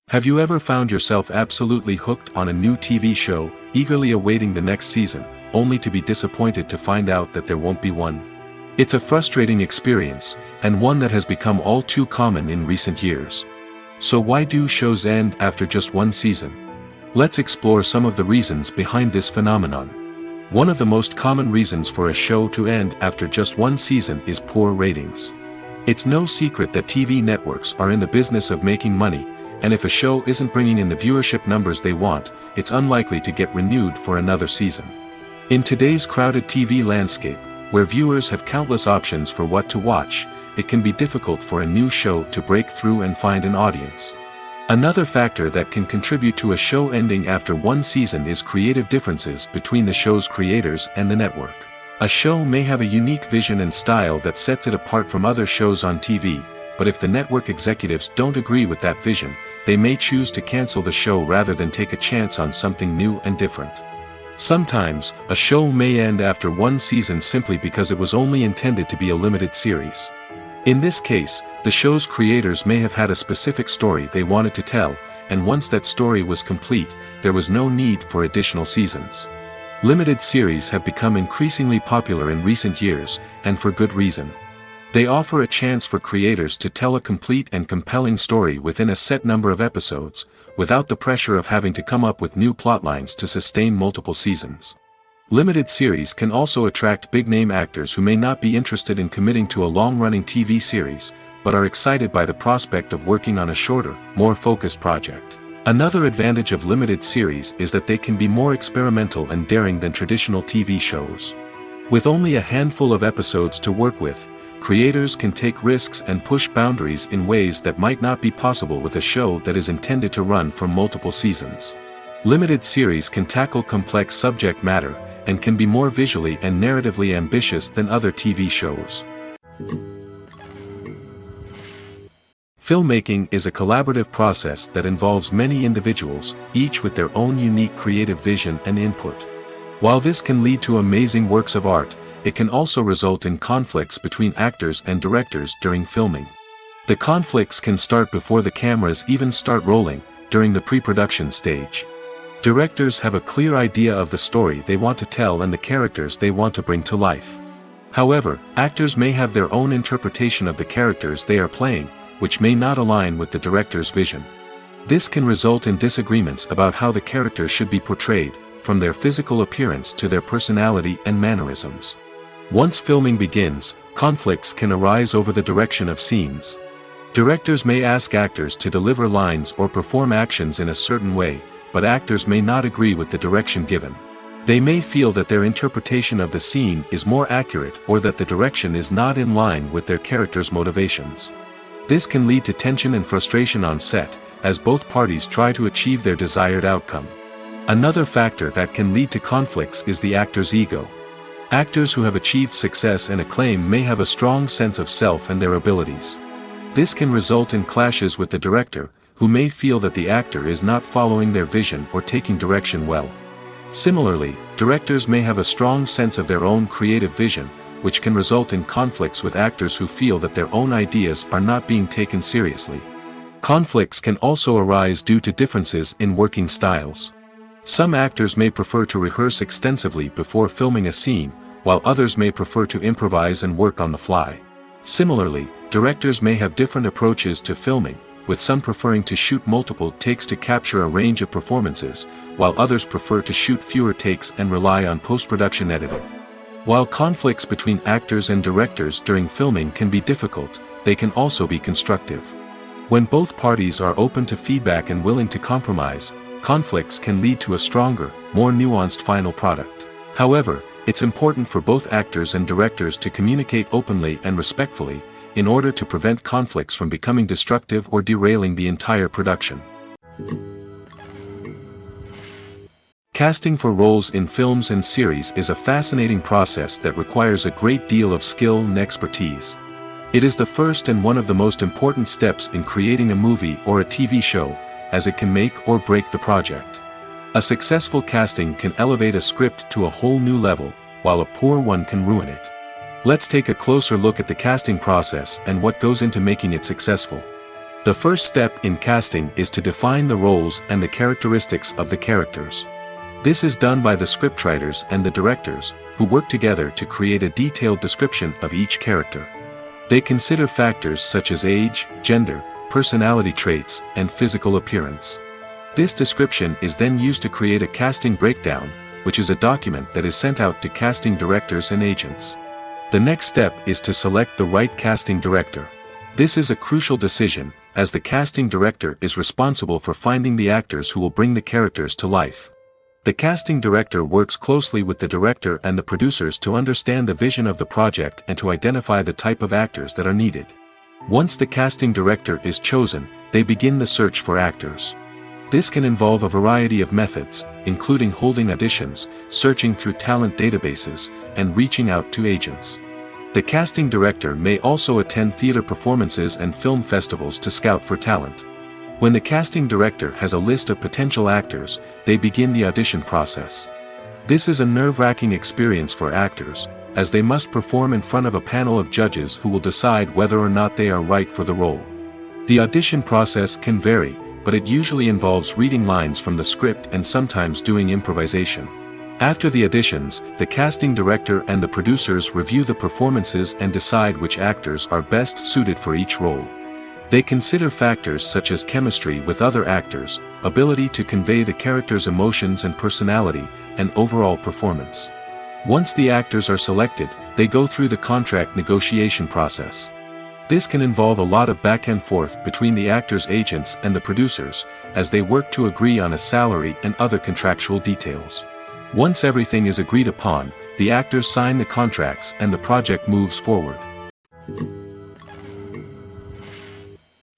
Have you ever found yourself absolutely hooked on a new TV show, eagerly awaiting the next season, only to be disappointed to find out that there won't be one? It's a frustrating experience, and one that has become all too common in recent years. So why do shows end after just one season? Let's explore some of the reasons behind this phenomenon. One of the most common reasons for a show to end after just one season is poor ratings. It's no secret that TV networks are in the business of making money, and if a show isn't bringing in the viewership numbers they want, it's unlikely to get renewed for another season. In today's crowded TV landscape, where viewers have countless options for what to watch, it can be difficult for a new show to break through and find an audience. Another factor that can contribute to a show ending after one season is creative differences between the show's creators and the network. A show may have a unique vision and style that sets it apart from other shows on TV, but if the network executives don't agree with that vision, they may choose to cancel the show rather than take a chance on something new and different. Sometimes, a show may end after one season simply because it was only intended to be a limited series. In this case, the show's creators may have had a specific story they wanted to tell, and once that story was complete, there was no need for additional seasons. Limited series have become increasingly popular in recent years, and for good reason. They offer a chance for creators to tell a complete and compelling story within a set number of episodes, without the pressure of having to come up with new plotlines to sustain multiple seasons. Limited series can also attract big-name actors who may not be interested in committing to a long-running TV series, but are excited by the prospect of working on a shorter, more focused project. Another advantage of limited series is that they can be more experimental and daring than traditional TV shows. With only a handful of episodes to work with, creators can take risks and push boundaries in ways that might not be possible with a show that is intended to run for multiple seasons. Limited series can tackle complex subject matter, and can be more visually and narratively ambitious than other TV shows. Filmmaking is a collaborative process that involves many individuals, each with their own unique creative vision and input. While this can lead to amazing works of art, it can also result in conflicts between actors and directors during filming. The conflicts can start before the cameras even start rolling, during the pre-production stage. Directors have a clear idea of the story they want to tell and the characters they want to bring to life. However, actors may have their own interpretation of the characters they are playing, which may not align with the director's vision. This can result in disagreements about how the characters should be portrayed, from their physical appearance to their personality and mannerisms. Once filming begins, conflicts can arise over the direction of scenes. Directors may ask actors to deliver lines or perform actions in a certain way, but actors may not agree with the direction given. They may feel that their interpretation of the scene is more accurate or that the direction is not in line with their character's motivations. This can lead to tension and frustration on set, as both parties try to achieve their desired outcome. Another factor that can lead to conflicts is the actor's ego. Actors who have achieved success and acclaim may have a strong sense of self and their abilities. This can result in clashes with the director, who may feel that the actor is not following their vision or taking direction well. Similarly, directors may have a strong sense of their own creative vision, which can result in conflicts with actors who feel that their own ideas are not being taken seriously. Conflicts can also arise due to differences in working styles. Some actors may prefer to rehearse extensively before filming a scene, while others may prefer to improvise and work on the fly. Similarly, directors may have different approaches to filming, with some preferring to shoot multiple takes to capture a range of performances, while others prefer to shoot fewer takes and rely on post-production editing. While conflicts between actors and directors during filming can be difficult, they can also be constructive. When both parties are open to feedback and willing to compromise, conflicts can lead to a stronger, more nuanced final product. However, it's important for both actors and directors to communicate openly and respectfully, in order to prevent conflicts from becoming destructive or derailing the entire production. Casting for roles in films and series is a fascinating process that requires a great deal of skill and expertise. It is the first and one of the most important steps in creating a movie or a TV show, as it can make or break the project. A successful casting can elevate a script to a whole new level, while a poor one can ruin it. Let's take a closer look at the casting process and what goes into making it successful. The first step in casting is to define the roles and the characteristics of the characters. This is done by the scriptwriters and the directors, who work together to create a detailed description of each character. They consider factors such as age, gender, personality traits, and physical appearance. This description is then used to create a casting breakdown, which is a document that is sent out to casting directors and agents. The next step is to select the right casting director. This is a crucial decision, as the casting director is responsible for finding the actors who will bring the characters to life. The casting director works closely with the director and the producers to understand the vision of the project and to identify the type of actors that are needed. Once the casting director is chosen, they begin the search for actors. This can involve a variety of methods, including holding auditions, searching through talent databases, and reaching out to agents. The casting director may also attend theater performances and film festivals to scout for talent. When the casting director has a list of potential actors, they begin the audition process. This is a nerve-wracking experience for actors, as they must perform in front of a panel of judges who will decide whether or not they are right for the role. The audition process can vary, but it usually involves reading lines from the script and sometimes doing improvisation. After the auditions, the casting director and the producers review the performances and decide which actors are best suited for each role. They consider factors such as chemistry with other actors, ability to convey the character's emotions and personality, and overall performance. Once the actors are selected, they go through the contract negotiation process. This can involve a lot of back and forth between the actors' agents and the producers, as they work to agree on a salary and other contractual details. Once everything is agreed upon, the actors sign the contracts and the project moves forward.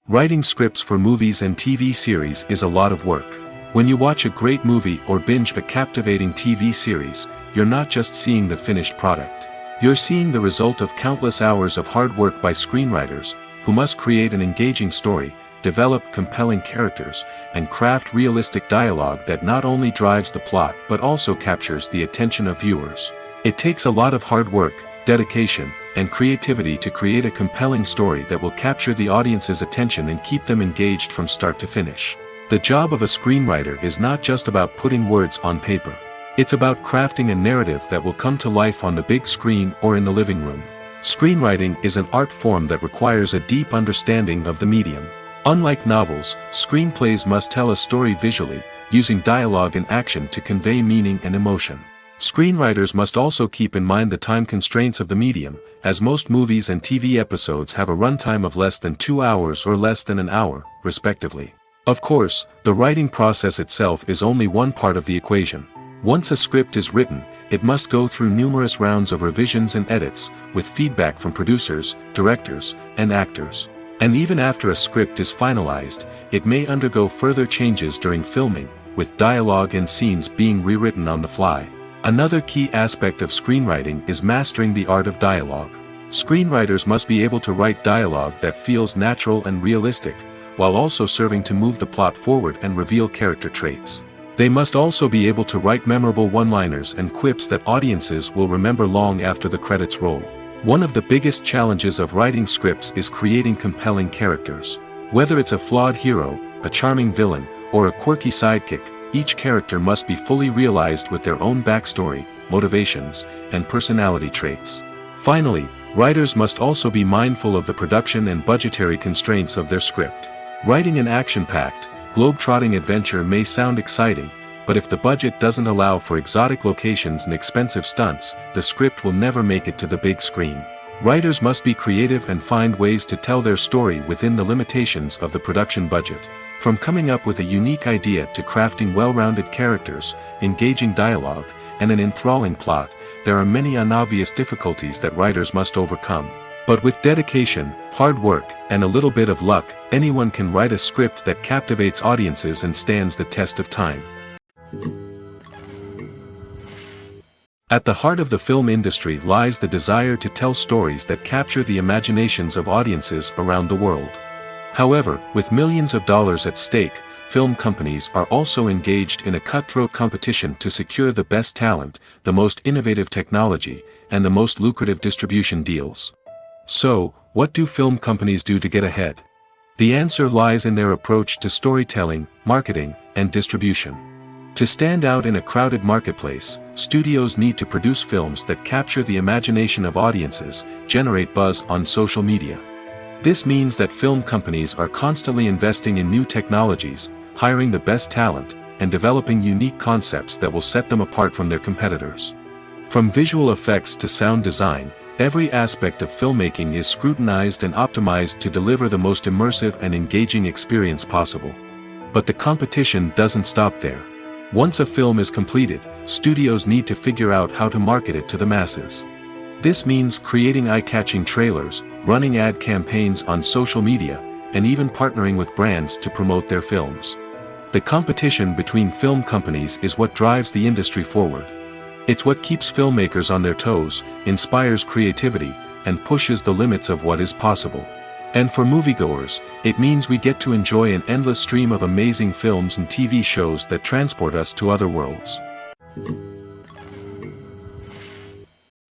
Writing scripts for movies and TV series is a lot of work. When you watch a great movie or binge a captivating TV series, you're not just seeing the finished product. You're seeing the result of countless hours of hard work by screenwriters, who must create an engaging story, develop compelling characters, and craft realistic dialogue that not only drives the plot but also captures the attention of viewers. It takes a lot of hard work, dedication, and creativity to create a compelling story that will capture the audience's attention and keep them engaged from start to finish. The job of a screenwriter is not just about putting words on paper. It's about crafting a narrative that will come to life on the big screen or in the living room. Screenwriting is an art form that requires a deep understanding of the medium. Unlike novels, screenplays must tell a story visually, using dialogue and action to convey meaning and emotion. Screenwriters must also keep in mind the time constraints of the medium, as most movies and TV episodes have a runtime of less than 2 hours or less than an hour, respectively. Of course, the writing process itself is only one part of the equation. Once a script is written, it must go through numerous rounds of revisions and edits, with feedback from producers, directors, and actors. And even after a script is finalized, it may undergo further changes during filming, with dialogue and scenes being rewritten on the fly. Another key aspect of screenwriting is mastering the art of dialogue. Screenwriters must be able to write dialogue that feels natural and realistic, while also serving to move the plot forward and reveal character traits. They must also be able to write memorable one-liners and quips that audiences will remember long after the credits roll. One of the biggest challenges of writing scripts is creating compelling characters. Whether it's a flawed hero, a charming villain, or a quirky sidekick, each character must be fully realized with their own backstory, motivations, and personality traits. Finally, writers must also be mindful of the production and budgetary constraints of their script. Writing an action-packed, globe-trotting adventure may sound exciting, but if the budget doesn't allow for exotic locations and expensive stunts, the script will never make it to the big screen. Writers must be creative and find ways to tell their story within the limitations of the production budget. From coming up with a unique idea to crafting well-rounded characters, engaging dialogue, and an enthralling plot, there are many unobvious difficulties that writers must overcome. But with dedication, hard work, and a little bit of luck, anyone can write a script that captivates audiences and stands the test of time. At the heart of the film industry lies the desire to tell stories that capture the imaginations of audiences around the world. However, with millions of dollars at stake, film companies are also engaged in a cutthroat competition to secure the best talent, the most innovative technology, and the most lucrative distribution deals. So, what do film companies do to get ahead? The answer lies in their approach to storytelling, marketing, and distribution. To stand out in a crowded marketplace, studios need to produce films that capture the imagination of audiences, generate buzz on social media. This means that film companies are constantly investing in new technologies, hiring the best talent, and developing unique concepts that will set them apart from their competitors. From visual effects to sound design, every aspect of filmmaking is scrutinized and optimized to deliver the most immersive and engaging experience possible. But the competition doesn't stop there. Once a film is completed, studios need to figure out how to market it to the masses. This means creating eye-catching trailers, running ad campaigns on social media, and even partnering with brands to promote their films. The competition between film companies is what drives the industry forward. It's what keeps filmmakers on their toes, inspires creativity, and pushes the limits of what is possible. And for moviegoers, it means we get to enjoy an endless stream of amazing films and TV shows that transport us to other worlds.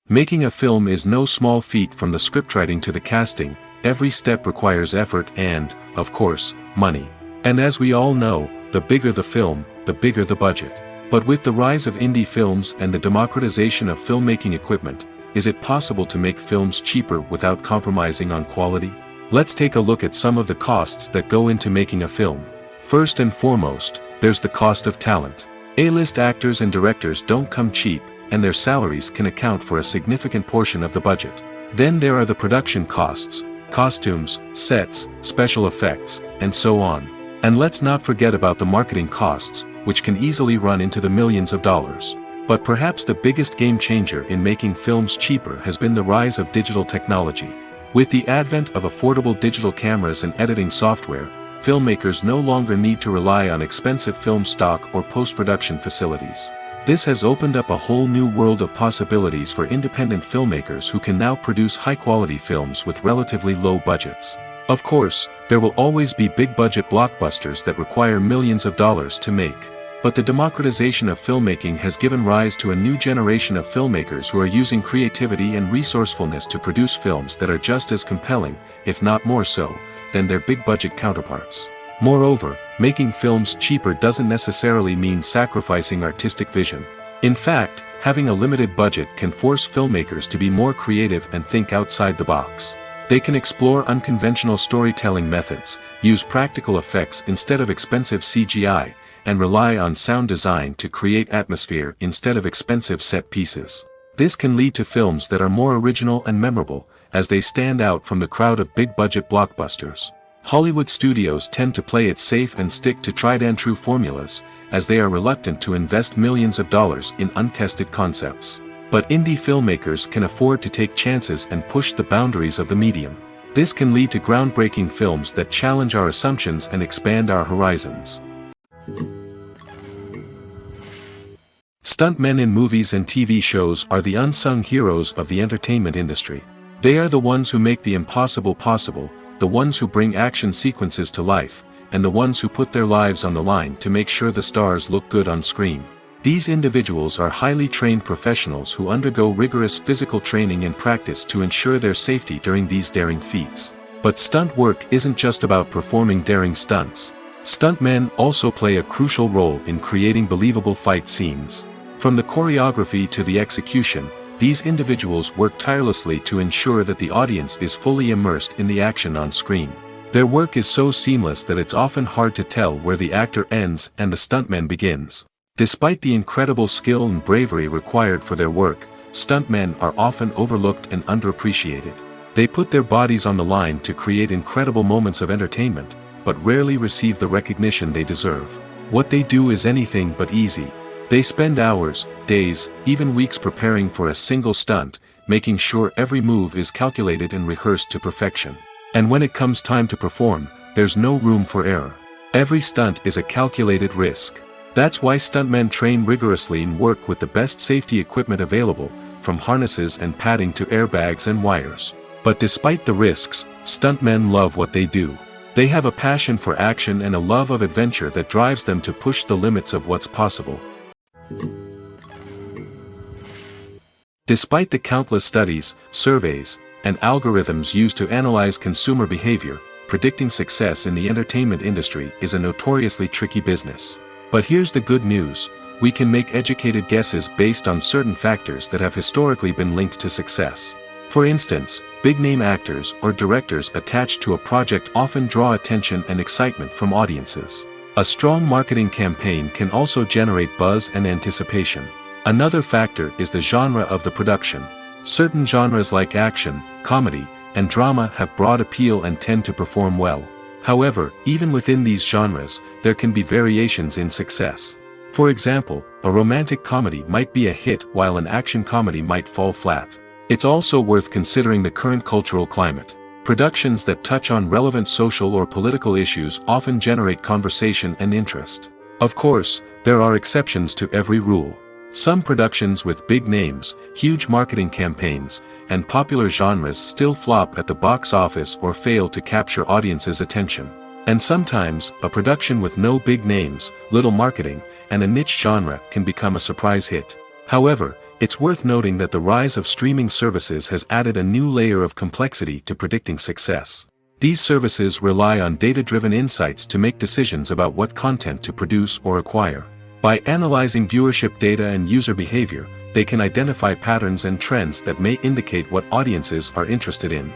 Making a film is no small feat. From the scriptwriting to the casting, every step requires effort and, of course, money. And as we all know, the bigger the film, the bigger the budget. But with the rise of indie films and the democratization of filmmaking equipment, is it possible to make films cheaper without compromising on quality? Let's take a look at some of the costs that go into making a film. First and foremost, there's the cost of talent. A-list actors and directors don't come cheap, and their salaries can account for a significant portion of the budget. Then there are the production costs, costumes, sets, special effects, and so on. And let's not forget about the marketing costs, which can easily run into the millions of dollars. But perhaps the biggest game changer in making films cheaper has been the rise of digital technology. With the advent of affordable digital cameras and editing software, filmmakers no longer need to rely on expensive film stock or post-production facilities. This has opened up a whole new world of possibilities for independent filmmakers who can now produce high-quality films with relatively low budgets. Of course, there will always be big-budget blockbusters that require millions of dollars to make. But the democratization of filmmaking has given rise to a new generation of filmmakers who are using creativity and resourcefulness to produce films that are just as compelling, if not more so, than their big-budget counterparts. Moreover, making films cheaper doesn't necessarily mean sacrificing artistic vision. In fact, having a limited budget can force filmmakers to be more creative and think outside the box. They can explore unconventional storytelling methods, use practical effects instead of expensive CGI, and rely on sound design to create atmosphere instead of expensive set pieces. This can lead to films that are more original and memorable, as they stand out from the crowd of big-budget blockbusters. Hollywood studios tend to play it safe and stick to tried-and-true formulas, as they are reluctant to invest millions of dollars in untested concepts. But indie filmmakers can afford to take chances and push the boundaries of the medium. This can lead to groundbreaking films that challenge our assumptions and expand our horizons. Stuntmen in movies and TV shows are the unsung heroes of the entertainment industry. They are the ones who make the impossible possible, the ones who bring action sequences to life, and the ones who put their lives on the line to make sure the stars look good on screen. These individuals are highly trained professionals who undergo rigorous physical training and practice to ensure their safety during these daring feats. But stunt work isn't just about performing daring stunts. Stuntmen also play a crucial role in creating believable fight scenes. From the choreography to the execution, these individuals work tirelessly to ensure that the audience is fully immersed in the action on screen. Their work is so seamless that it's often hard to tell where the actor ends and the stuntman begins. Despite the incredible skill and bravery required for their work, stuntmen are often overlooked and underappreciated. They put their bodies on the line to create incredible moments of entertainment, but rarely receive the recognition they deserve. What they do is anything but easy. They spend hours, days, even weeks preparing for a single stunt, making sure every move is calculated and rehearsed to perfection. And when it comes time to perform, there's no room for error. Every stunt is a calculated risk. That's why stuntmen train rigorously and work with the best safety equipment available, from harnesses and padding to airbags and wires. But despite the risks, stuntmen love what they do. They have a passion for action and a love of adventure that drives them to push the limits of what's possible. Despite the countless studies, surveys, and algorithms used to analyze consumer behavior, predicting success in the entertainment industry is a notoriously tricky business. But here's the good news: we can make educated guesses based on certain factors that have historically been linked to success. For instance, big-name actors or directors attached to a project often draw attention and excitement from audiences. A strong marketing campaign can also generate buzz and anticipation. Another factor is the genre of the production. Certain genres like action, comedy, and drama have broad appeal and tend to perform well. However, even within these genres, there can be variations in success. For example, a romantic comedy might be a hit while an action comedy might fall flat. It's also worth considering the current cultural climate. Productions that touch on relevant social or political issues often generate conversation and interest. Of course, there are exceptions to every rule. Some productions with big names, huge marketing campaigns, and popular genres still flop at the box office or fail to capture audiences' attention. And sometimes, a production with no big names, little marketing, and a niche genre can become a surprise hit. However, it's worth noting that the rise of streaming services has added a new layer of complexity to predicting success. These services rely on data-driven insights to make decisions about what content to produce or acquire. By analyzing viewership data and user behavior, they can identify patterns and trends that may indicate what audiences are interested in.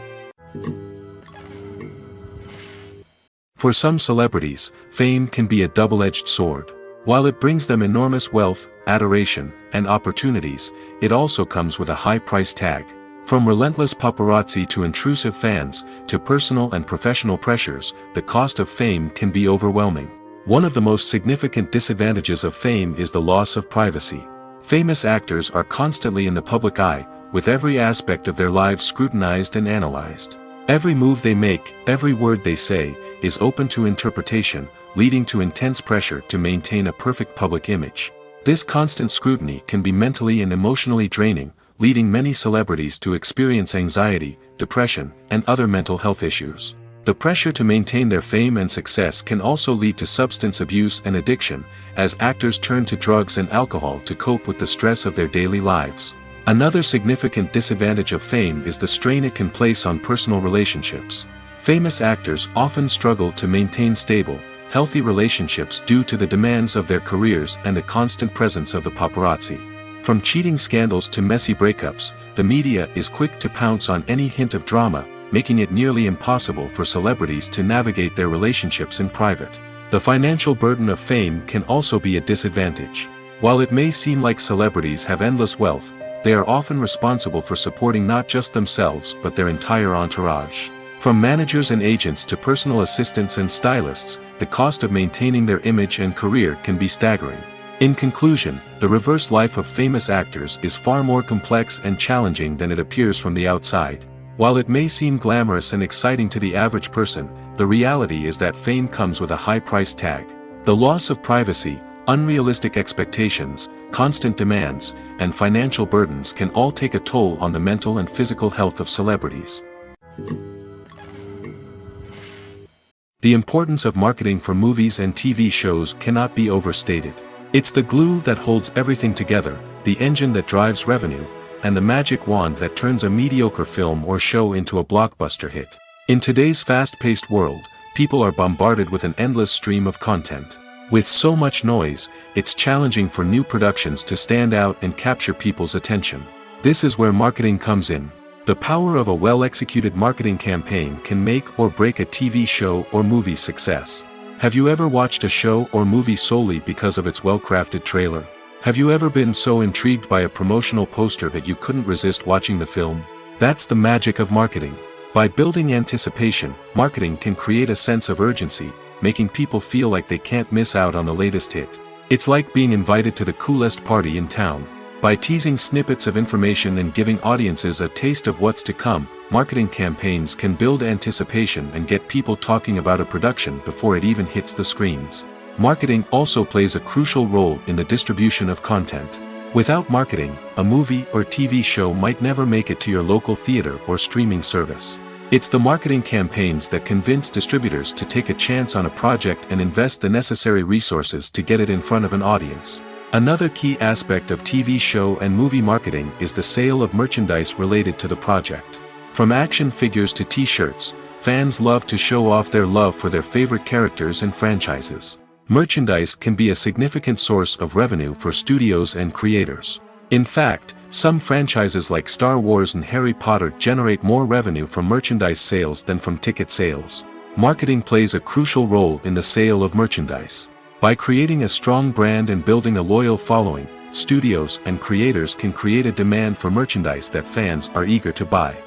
For some celebrities, fame can be a double-edged sword. While it brings them enormous wealth, adoration, and opportunities, it also comes with a high price tag. From relentless paparazzi to intrusive fans, to personal and professional pressures, the cost of fame can be overwhelming. One of the most significant disadvantages of fame is the loss of privacy. Famous actors are constantly in the public eye, with every aspect of their lives scrutinized and analyzed. Every move they make, every word they say, is open to interpretation, leading to intense pressure to maintain a perfect public image. This constant scrutiny can be mentally and emotionally draining, leading many celebrities to experience anxiety, depression, and other mental health issues. The pressure to maintain their fame and success can also lead to substance abuse and addiction, as actors turn to drugs and alcohol to cope with the stress of their daily lives. Another significant disadvantage of fame is the strain it can place on personal relationships. Famous actors often struggle to maintain stable, healthy relationships due to the demands of their careers and the constant presence of the paparazzi. From cheating scandals to messy breakups, the media is quick to pounce on any hint of drama, making it nearly impossible for celebrities to navigate their relationships in private. The financial burden of fame can also be a disadvantage. While it may seem like celebrities have endless wealth, they are often responsible for supporting not just themselves but their entire entourage. From managers and agents to personal assistants and stylists, the cost of maintaining their image and career can be staggering. In conclusion, the reverse life of famous actors is far more complex and challenging than it appears from the outside. While it may seem glamorous and exciting to the average person, the reality is that fame comes with a high price tag. The loss of privacy, unrealistic expectations, constant demands, and financial burdens can all take a toll on the mental and physical health of celebrities. The importance of marketing for movies and TV shows cannot be overstated. It's the glue that holds everything together, the engine that drives revenue, and the magic wand that turns a mediocre film or show into a blockbuster hit. In today's fast-paced world, people are bombarded with an endless stream of content. With so much noise, it's challenging for new productions to stand out and capture people's attention. This is where marketing comes in. The power of a well-executed marketing campaign can make or break a TV show or movie's success. Have you ever watched a show or movie solely because of its well-crafted trailer? Have you ever been so intrigued by a promotional poster that you couldn't resist watching the film? That's the magic of marketing. By building anticipation, marketing can create a sense of urgency, making people feel like they can't miss out on the latest hit. It's like being invited to the coolest party in town. By teasing snippets of information and giving audiences a taste of what's to come, marketing campaigns can build anticipation and get people talking about a production before it even hits the screens. Marketing also plays a crucial role in the distribution of content. Without marketing, a movie or TV show might never make it to your local theater or streaming service. It's the marketing campaigns that convince distributors to take a chance on a project and invest the necessary resources to get it in front of an audience. Another key aspect of TV show and movie marketing is the sale of merchandise related to the project. From action figures to t-shirts, fans love to show off their love for their favorite characters and franchises. Merchandise can be a significant source of revenue for studios and creators. In fact, some franchises like Star Wars and Harry Potter generate more revenue from merchandise sales than from ticket sales. Marketing plays a crucial role in the sale of merchandise. By creating a strong brand and building a loyal following, studios and creators can create a demand for merchandise that fans are eager to buy.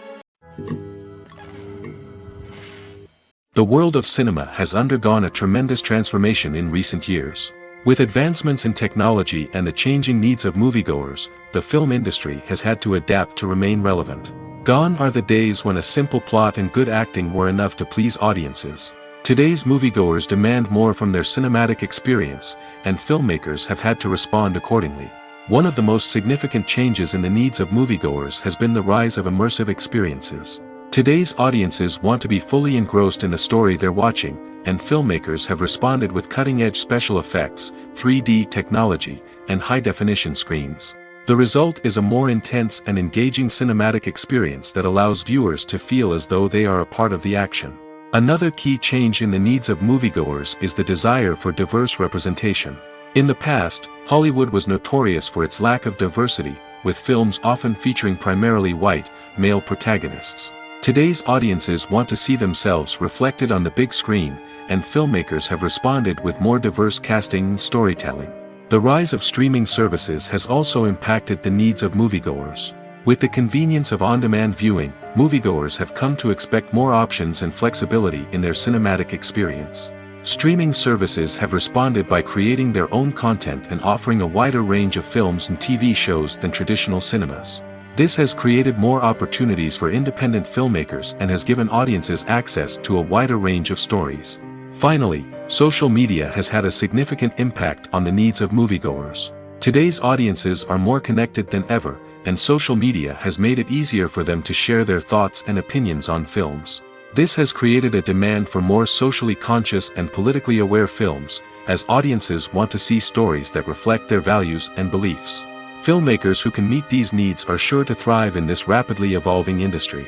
The world of cinema has undergone a tremendous transformation in recent years. With advancements in technology and the changing needs of moviegoers, the film industry has had to adapt to remain relevant. Gone are the days when a simple plot and good acting were enough to please audiences. Today's moviegoers demand more from their cinematic experience, and filmmakers have had to respond accordingly. One of the most significant changes in the needs of moviegoers has been the rise of immersive experiences. Today's audiences want to be fully engrossed in the story they're watching, and filmmakers have responded with cutting-edge special effects, 3D technology, and high-definition screens. The result is a more intense and engaging cinematic experience that allows viewers to feel as though they are a part of the action. Another key change in the needs of moviegoers is the desire for diverse representation. In the past, Hollywood was notorious for its lack of diversity, with films often featuring primarily white, male protagonists. Today's audiences want to see themselves reflected on the big screen, and filmmakers have responded with more diverse casting and storytelling. The rise of streaming services has also impacted the needs of moviegoers. With the convenience of on-demand viewing, moviegoers have come to expect more options and flexibility in their cinematic experience. Streaming services have responded by creating their own content and offering a wider range of films and TV shows than traditional cinemas. This has created more opportunities for independent filmmakers and has given audiences access to a wider range of stories. Finally, social media has had a significant impact on the needs of moviegoers. Today's audiences are more connected than ever, and social media has made it easier for them to share their thoughts and opinions on films. This has created a demand for more socially conscious and politically aware films, as audiences want to see stories that reflect their values and beliefs. Filmmakers who can meet these needs are sure to thrive in this rapidly evolving industry.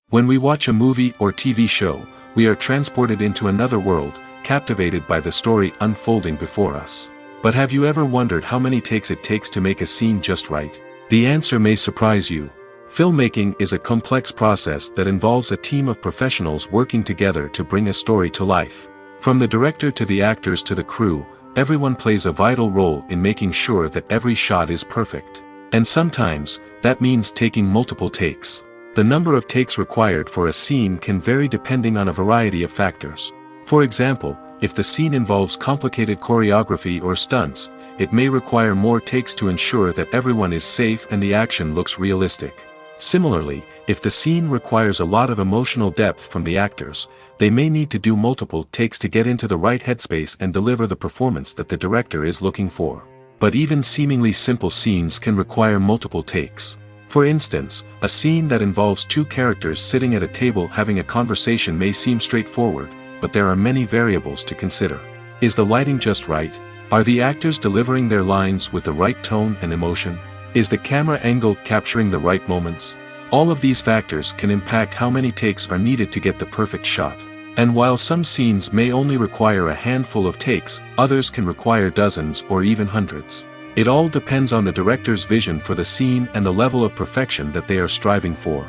When we watch a movie or TV show, we are transported into another world, captivated by the story unfolding before us. But have you ever wondered how many takes it takes to make a scene just right? The answer may surprise you. Filmmaking is a complex process that involves a team of professionals working together to bring a story to life. From the director to the actors to the crew, everyone plays a vital role in making sure that every shot is perfect. And sometimes, that means taking multiple takes. The number of takes required for a scene can vary depending on a variety of factors. For example, if the scene involves complicated choreography or stunts, it may require more takes to ensure that everyone is safe and the action looks realistic. Similarly, if the scene requires a lot of emotional depth from the actors, they may need to do multiple takes to get into the right headspace and deliver the performance that the director is looking for. But even seemingly simple scenes can require multiple takes. For instance, a scene that involves two characters sitting at a table having a conversation may seem straightforward, but there are many variables to consider. Is the lighting just right? Are the actors delivering their lines with the right tone and emotion? Is the camera angle capturing the right moments? All of these factors can impact how many takes are needed to get the perfect shot. And while some scenes may only require a handful of takes, others can require dozens or even hundreds. It all depends on the director's vision for the scene and the level of perfection that they are striving for.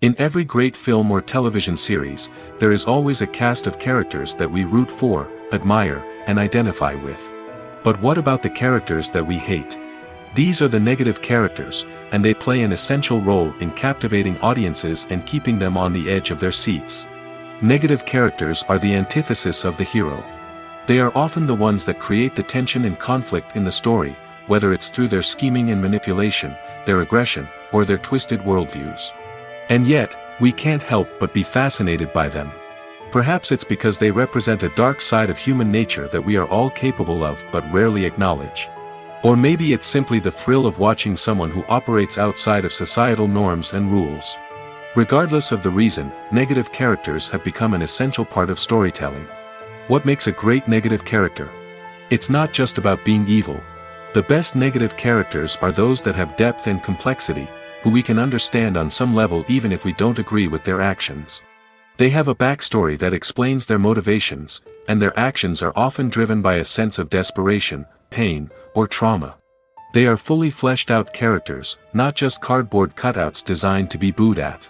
In every great film or television series, there is always a cast of characters that we root for, admire, and identify with. But what about the characters that we hate? These are the negative characters, and they play an essential role in captivating audiences and keeping them on the edge of their seats. Negative characters are the antithesis of the hero. They are often the ones that create the tension and conflict in the story, whether it's through their scheming and manipulation, their aggression, or their twisted worldviews. And yet, we can't help but be fascinated by them. Perhaps it's because they represent a dark side of human nature that we are all capable of but rarely acknowledge. Or maybe it's simply the thrill of watching someone who operates outside of societal norms and rules. Regardless of the reason, negative characters have become an essential part of storytelling. What makes a great negative character? It's not just about being evil. The best negative characters are those that have depth and complexity, who we can understand on some level even if we don't agree with their actions. They have a backstory that explains their motivations, and their actions are often driven by a sense of desperation, pain, or trauma. They are fully fleshed out characters, not just cardboard cutouts designed to be booed at.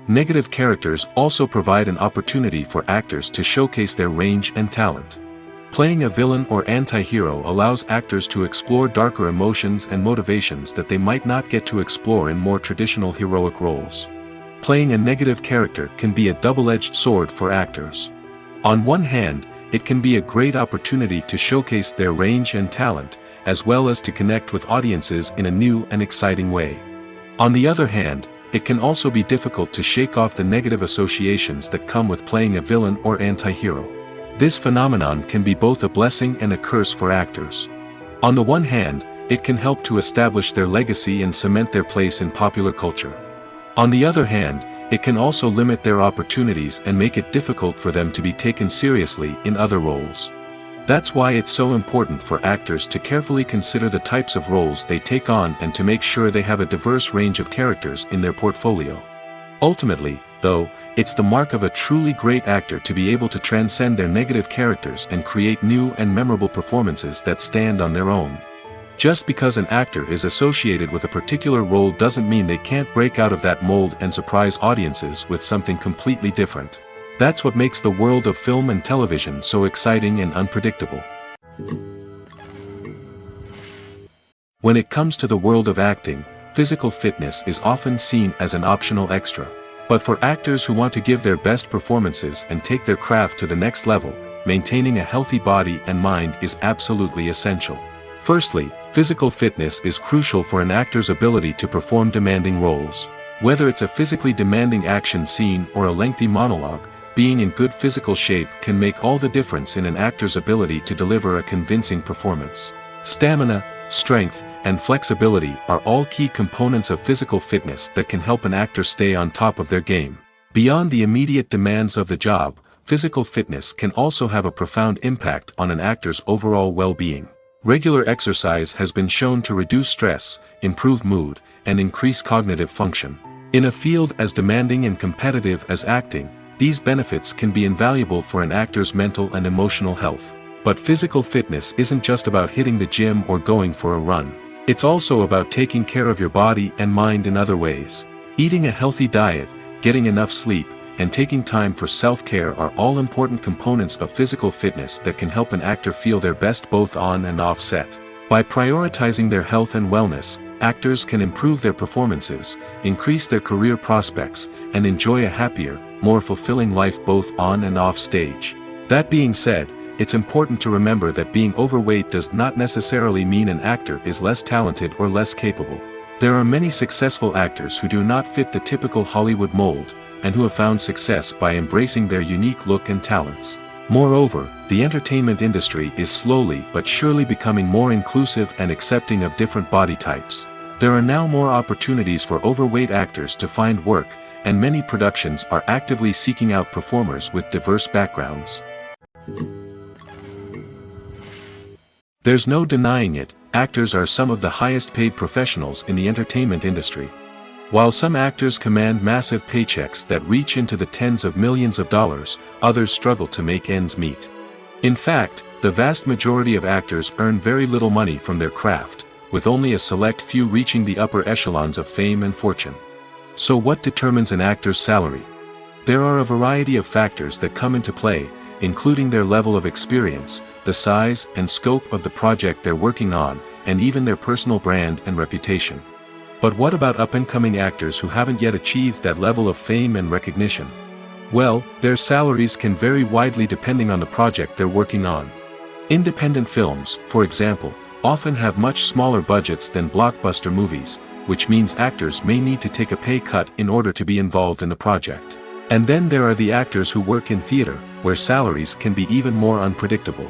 Negative characters also provide an opportunity for actors to showcase their range and talent. Playing a villain or anti-hero allows actors to explore darker emotions and motivations that they might not get to explore in more traditional heroic roles. Playing a negative character can be a double-edged sword for actors. On one hand, it can be a great opportunity to showcase their range and talent, as well as to connect with audiences in a new and exciting way. On the other hand, it can also be difficult to shake off the negative associations that come with playing a villain or anti-hero. This phenomenon can be both a blessing and a curse for actors. On the one hand, it can help to establish their legacy and cement their place in popular culture. On the other hand, it can also limit their opportunities and make it difficult for them to be taken seriously in other roles. That's why it's so important for actors to carefully consider the types of roles they take on and to make sure they have a diverse range of characters in their portfolio. Ultimately, though, it's the mark of a truly great actor to be able to transcend their negative characters and create new and memorable performances that stand on their own. Just because an actor is associated with a particular role doesn't mean they can't break out of that mold and surprise audiences with something completely different. That's what makes the world of film and television so exciting and unpredictable. When it comes to the world of acting, physical fitness is often seen as an optional extra. But for actors who want to give their best performances and take their craft to the next level, maintaining a healthy body and mind is absolutely essential. Firstly, physical fitness is crucial for an actor's ability to perform demanding roles. Whether it's a physically demanding action scene or a lengthy monologue, being in good physical shape can make all the difference in an actor's ability to deliver a convincing performance. Stamina, strength, and flexibility are all key components of physical fitness that can help an actor stay on top of their game. Beyond the immediate demands of the job, physical fitness can also have a profound impact on an actor's overall well-being. Regular exercise has been shown to reduce stress, improve mood, and increase cognitive function. In a field as demanding and competitive as acting, these benefits can be invaluable for an actor's mental and emotional health. But physical fitness isn't just about hitting the gym or going for a run. It's also about taking care of your body and mind in other ways. Eating a healthy diet, getting enough sleep, and taking time for self-care are all important components of physical fitness that can help an actor feel their best both on and off set. By prioritizing their health and wellness, actors can improve their performances, increase their career prospects, and enjoy a happier, more fulfilling life both on and off stage. That being said, it's important to remember that being overweight does not necessarily mean an actor is less talented or less capable. There are many successful actors who do not fit the typical Hollywood mold, and who have found success by embracing their unique look and talents. Moreover, the entertainment industry is slowly but surely becoming more inclusive and accepting of different body types. There are now more opportunities for overweight actors to find work, and many productions are actively seeking out performers with diverse backgrounds. There's no denying it, actors are some of the highest paid professionals in the entertainment industry. While some actors command massive paychecks that reach into the tens of millions of dollars, others struggle to make ends meet. In fact, the vast majority of actors earn very little money from their craft, with only a select few reaching the upper echelons of fame and fortune. So what determines an actor's salary? There are a variety of factors that come into play, including their level of experience, the size and scope of the project they're working on, and even their personal brand and reputation. But what about up-and-coming actors who haven't yet achieved that level of fame and recognition? Well, their salaries can vary widely depending on the project they're working on. Independent films, for example, often have much smaller budgets than blockbuster movies, which means actors may need to take a pay cut in order to be involved in the project. And then there are the actors who work in theater, where salaries can be even more unpredictable.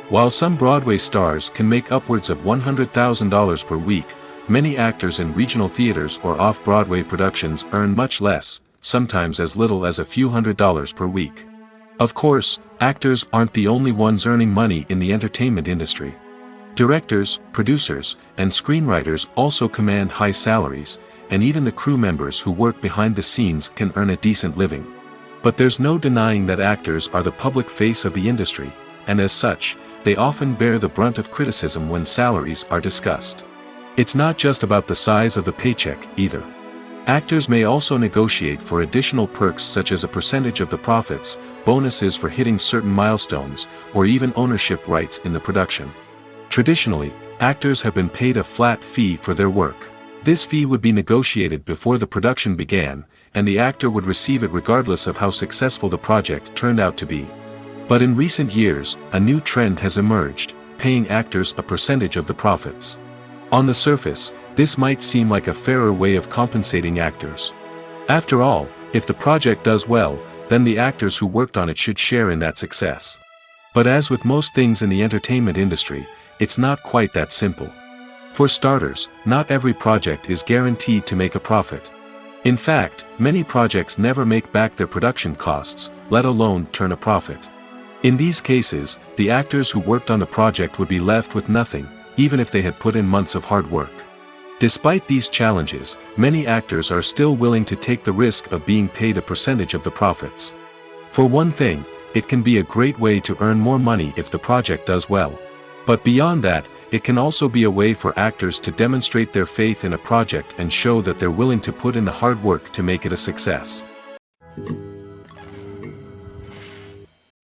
While some Broadway stars can make upwards of $100,000 per week, many actors in regional theaters or off-Broadway productions earn much less, sometimes as little as a few $100s per week. Of course, actors aren't the only ones earning money in the entertainment industry. Directors, producers, and screenwriters also command high salaries, and even the crew members who work behind the scenes can earn a decent living. But there's no denying that actors are the public face of the industry, and as such, they often bear the brunt of criticism when salaries are discussed. It's not just about the size of the paycheck, either. Actors may also negotiate for additional perks such as a percentage of the profits, bonuses for hitting certain milestones, or even ownership rights in the production. Traditionally, actors have been paid a flat fee for their work. This fee would be negotiated before the production began, and the actor would receive it regardless of how successful the project turned out to be. But in recent years, a new trend has emerged, paying actors a percentage of the profits. On the surface, this might seem like a fairer way of compensating actors. After all, if the project does well, then the actors who worked on it should share in that success. But as with most things in the entertainment industry, it's not quite that simple. For starters, not every project is guaranteed to make a profit. In fact, many projects never make back their production costs, let alone turn a profit. In these cases, the actors who worked on the project would be left with nothing, even if they had put in months of hard work. Despite these challenges, many actors are still willing to take the risk of being paid a percentage of the profits. For one thing, it can be a great way to earn more money if the project does well. But beyond that, it can also be a way for actors to demonstrate their faith in a project and show that they're willing to put in the hard work to make it a success.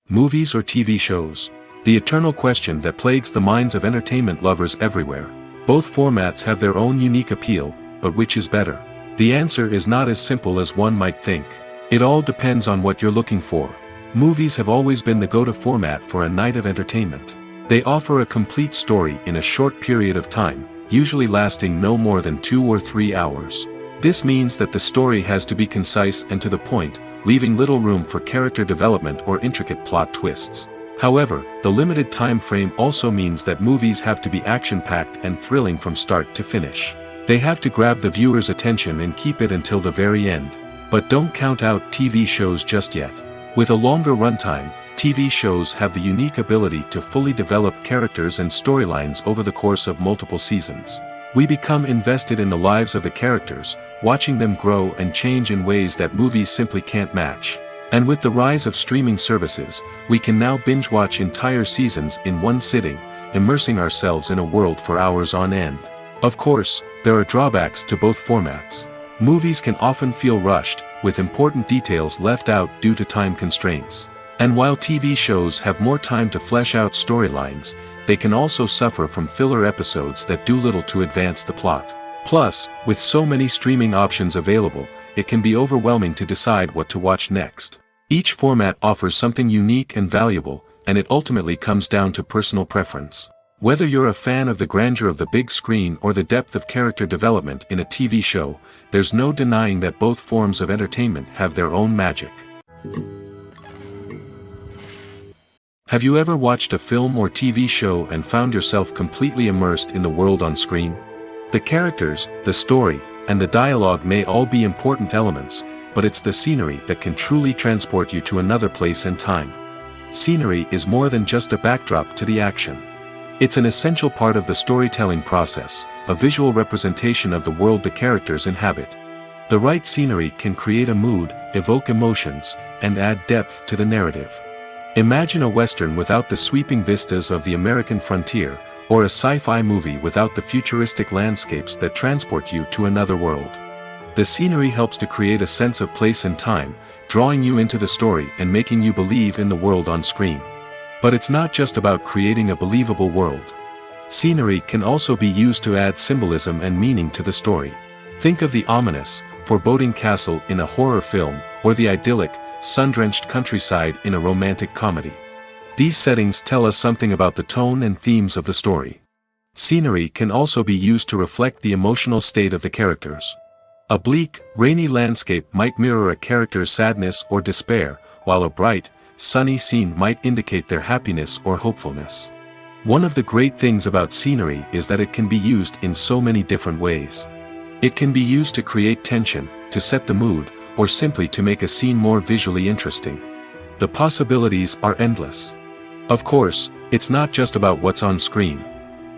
Movies or TV shows? The eternal question that plagues the minds of entertainment lovers everywhere. Both formats have their own unique appeal, but which is better? The answer is not as simple as one might think. It all depends on what you're looking for. Movies have always been the go-to format for a night of entertainment. They offer a complete story in a short period of time, usually lasting no more than 2 or 3 hours. This means that the story has to be concise and to the point, leaving little room for character development or intricate plot twists. However, the limited time frame also means that movies have to be action-packed and thrilling from start to finish. They have to grab the viewer's attention and keep it until the very end. But don't count out TV shows just yet. With a longer runtime, TV shows have the unique ability to fully develop characters and storylines over the course of multiple seasons. We become invested in the lives of the characters, watching them grow and change in ways that movies simply can't match. And with the rise of streaming services, we can now binge-watch entire seasons in one sitting, immersing ourselves in a world for hours on end. Of course, there are drawbacks to both formats. Movies can often feel rushed, with important details left out due to time constraints. And while TV shows have more time to flesh out storylines, they can also suffer from filler episodes that do little to advance the plot. Plus, with so many streaming options available, it can be overwhelming to decide what to watch next. Each format offers something unique and valuable, and it ultimately comes down to personal preference. Whether you're a fan of the grandeur of the big screen or the depth of character development in a TV show, there's no denying that both forms of entertainment have their own magic. Have you ever watched a film or TV show and found yourself completely immersed in the world on screen? The characters, the story, and the dialogue may all be important elements, but it's the scenery that can truly transport you to another place and time. Scenery is more than just a backdrop to the action. It's an essential part of the storytelling process, a visual representation of the world the characters inhabit. The right scenery can create a mood, evoke emotions, and add depth to the narrative. Imagine a Western without the sweeping vistas of the American frontier, or a sci-fi movie without the futuristic landscapes that transport you to another world. The scenery helps to create a sense of place and time, drawing you into the story and making you believe in the world on screen. But it's not just about creating a believable world. Scenery can also be used to add symbolism and meaning to the story. Think of the ominous, foreboding castle in a horror film, or the idyllic, sun-drenched countryside in a romantic comedy. These settings tell us something about the tone and themes of the story. Scenery can also be used to reflect the emotional state of the characters. A bleak, rainy landscape might mirror a character's sadness or despair, while a bright, sunny scene might indicate their happiness or hopefulness. One of the great things about scenery is that it can be used in so many different ways. It can be used to create tension, to set the mood, or simply to make a scene more visually interesting. The possibilities are endless. Of course, it's not just about what's on screen.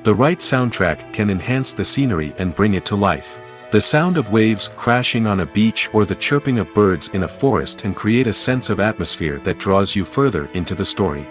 The right soundtrack can enhance the scenery and bring it to life. The sound of waves crashing on a beach or the chirping of birds in a forest can create a sense of atmosphere that draws you further into the story.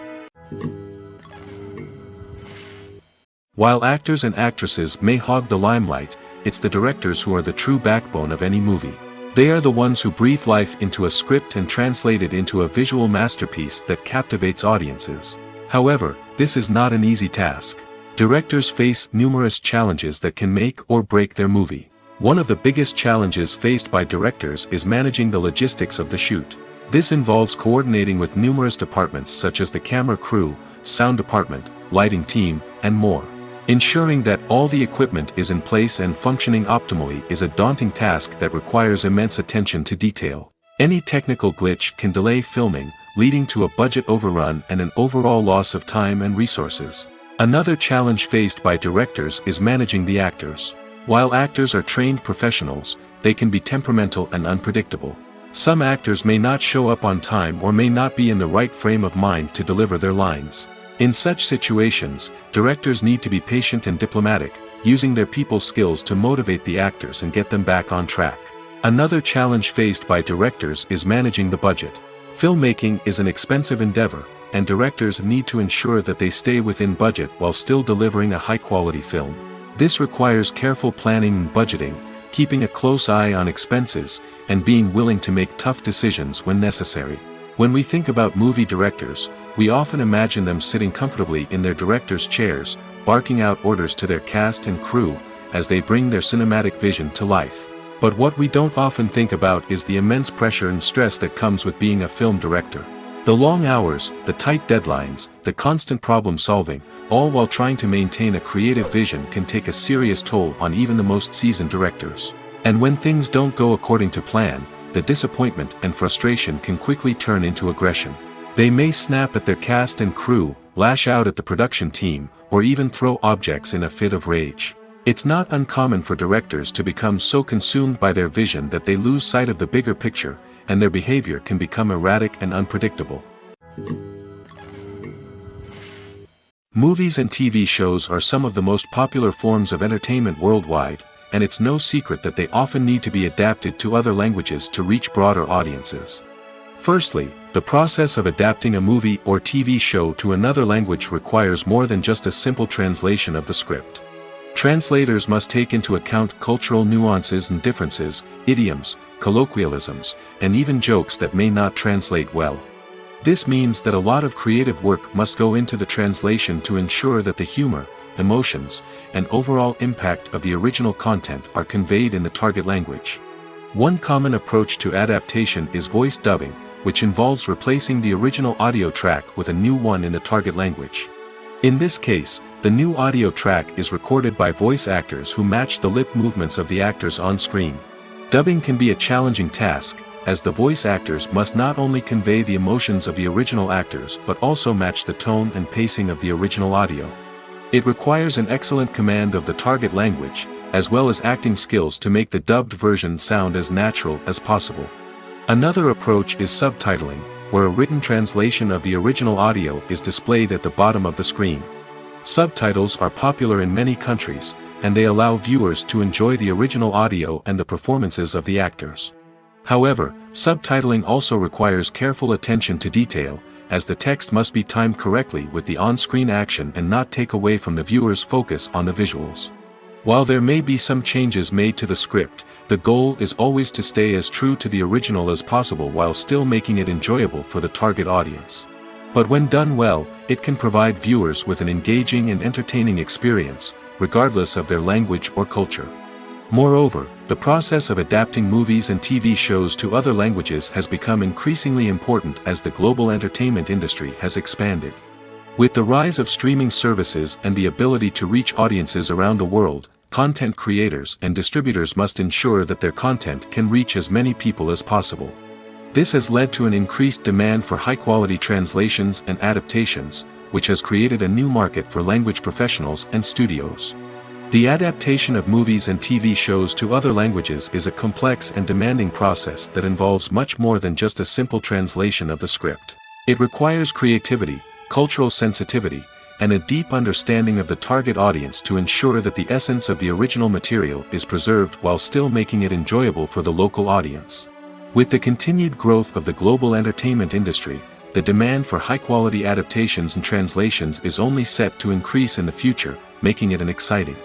While actors and actresses may hog the limelight, it's the directors who are the true backbone of any movie. They are the ones who breathe life into a script and translate it into a visual masterpiece that captivates audiences. However, this is not an easy task. Directors face numerous challenges that can make or break their movie. One of the biggest challenges faced by directors is managing the logistics of the shoot. This involves coordinating with numerous departments such as the camera crew, sound department, lighting team, and more. Ensuring that all the equipment is in place and functioning optimally is a daunting task that requires immense attention to detail. Any technical glitch can delay filming, leading to a budget overrun and an overall loss of time and resources. Another challenge faced by directors is managing the actors. While actors are trained professionals, they can be temperamental and unpredictable. Some actors may not show up on time or may not be in the right frame of mind to deliver their lines. In such situations, directors need to be patient and diplomatic, using their people skills to motivate the actors and get them back on track. Another challenge faced by directors is managing the budget. Filmmaking is an expensive endeavor, and directors need to ensure that they stay within budget while still delivering a high-quality film. This requires careful planning and budgeting, keeping a close eye on expenses, and being willing to make tough decisions when necessary. When we think about movie directors, we often imagine them sitting comfortably in their director's chairs, barking out orders to their cast and crew, as they bring their cinematic vision to life. But what we don't often think about is the immense pressure and stress that comes with being a film director. The long hours, the tight deadlines, the constant problem solving, all while trying to maintain a creative vision can take a serious toll on even the most seasoned directors. And when things don't go according to plan, the disappointment and frustration can quickly turn into aggression. They may snap at their cast and crew, lash out at the production team, or even throw objects in a fit of rage. It's not uncommon for directors to become so consumed by their vision that they lose sight of the bigger picture, and their behavior can become erratic and unpredictable. Movies and TV shows are some of the most popular forms of entertainment worldwide, and it's no secret that they often need to be adapted to other languages to reach broader audiences. Firstly, the process of adapting a movie or TV show to another language requires more than just a simple translation of the script. Translators must take into account cultural nuances and differences, idioms, colloquialisms, and even jokes that may not translate well. This means that a lot of creative work must go into the translation to ensure that the humor, emotions, and overall impact of the original content are conveyed in the target language. One common approach to adaptation is voice dubbing, which involves replacing the original audio track with a new one in the target language. In this case, the new audio track is recorded by voice actors who match the lip movements of the actors on screen. Dubbing can be a challenging task, as the voice actors must not only convey the emotions of the original actors but also match the tone and pacing of the original audio. It requires an excellent command of the target language, as well as acting skills to make the dubbed version sound as natural as possible. Another approach is subtitling, where a written translation of the original audio is displayed at the bottom of the screen. Subtitles are popular in many countries, and they allow viewers to enjoy the original audio and the performances of the actors. However, subtitling also requires careful attention to detail, as the text must be timed correctly with the on-screen action and not take away from the viewer's focus on the visuals. While there may be some changes made to the script, The goal is always to stay as true to the original as possible while still making it enjoyable for the target audience. But when done well, it can provide viewers with an engaging and entertaining experience, regardless of their language or culture. Moreover, the process of adapting movies and TV shows to other languages has become increasingly important as the global entertainment industry has expanded. With the rise of streaming services and the ability to reach audiences around the world, content creators and distributors must ensure that their content can reach as many people as possible. This has led to an increased demand for high-quality translations and adaptations, which has created a new market for language professionals and studios. The adaptation of movies and TV shows to other languages is a complex and demanding process that involves much more than just a simple translation of the script. It requires creativity, cultural sensitivity, and a deep understanding of the target audience to ensure that the essence of the original material is preserved while still making it enjoyable for the local audience. With the continued growth of the global entertainment industry, the demand for high-quality adaptations and translations is only set to increase in the future, making it an exciting.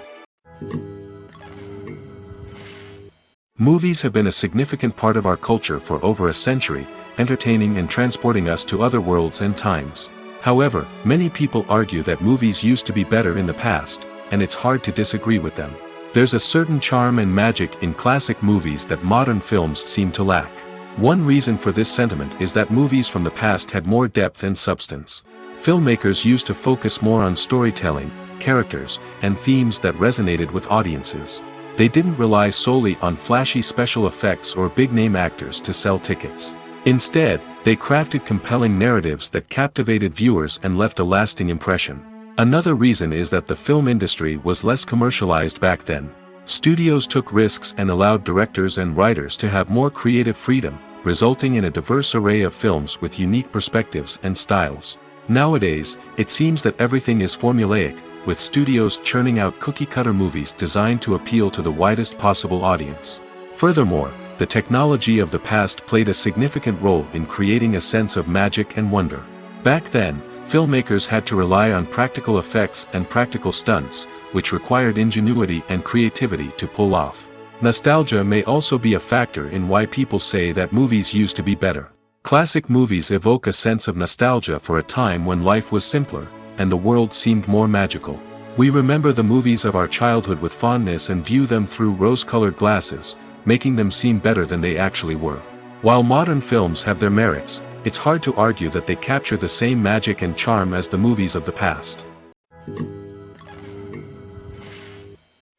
Movies have been a significant part of our culture for over a century, entertaining and transporting us to other worlds and times. However, many people argue that movies used to be better in the past, and it's hard to disagree with them. There's a certain charm and magic in classic movies that modern films seem to lack. One reason for this sentiment is that movies from the past had more depth and substance. Filmmakers used to focus more on storytelling, characters, and themes that resonated with audiences. They didn't rely solely on flashy special effects or big-name actors to sell tickets. Instead, they crafted compelling narratives that captivated viewers and left a lasting impression. Another reason is that the film industry was less commercialized back then. Studios took risks and allowed directors and writers to have more creative freedom, resulting in a diverse array of films with unique perspectives and styles. Nowadays, it seems that everything is formulaic, with studios churning out cookie-cutter movies designed to appeal to the widest possible audience. Furthermore, the technology of the past played a significant role in creating a sense of magic and wonder. Back then, filmmakers had to rely on practical effects and practical stunts, which required ingenuity and creativity to pull off. Nostalgia may also be a factor in why people say that movies used to be better. Classic movies evoke a sense of nostalgia for a time when life was simpler, and the world seemed more magical. We remember the movies of our childhood with fondness and view them through rose-colored glasses, making them seem better than they actually were. While modern films have their merits, it's hard to argue that they capture the same magic and charm as the movies of the past.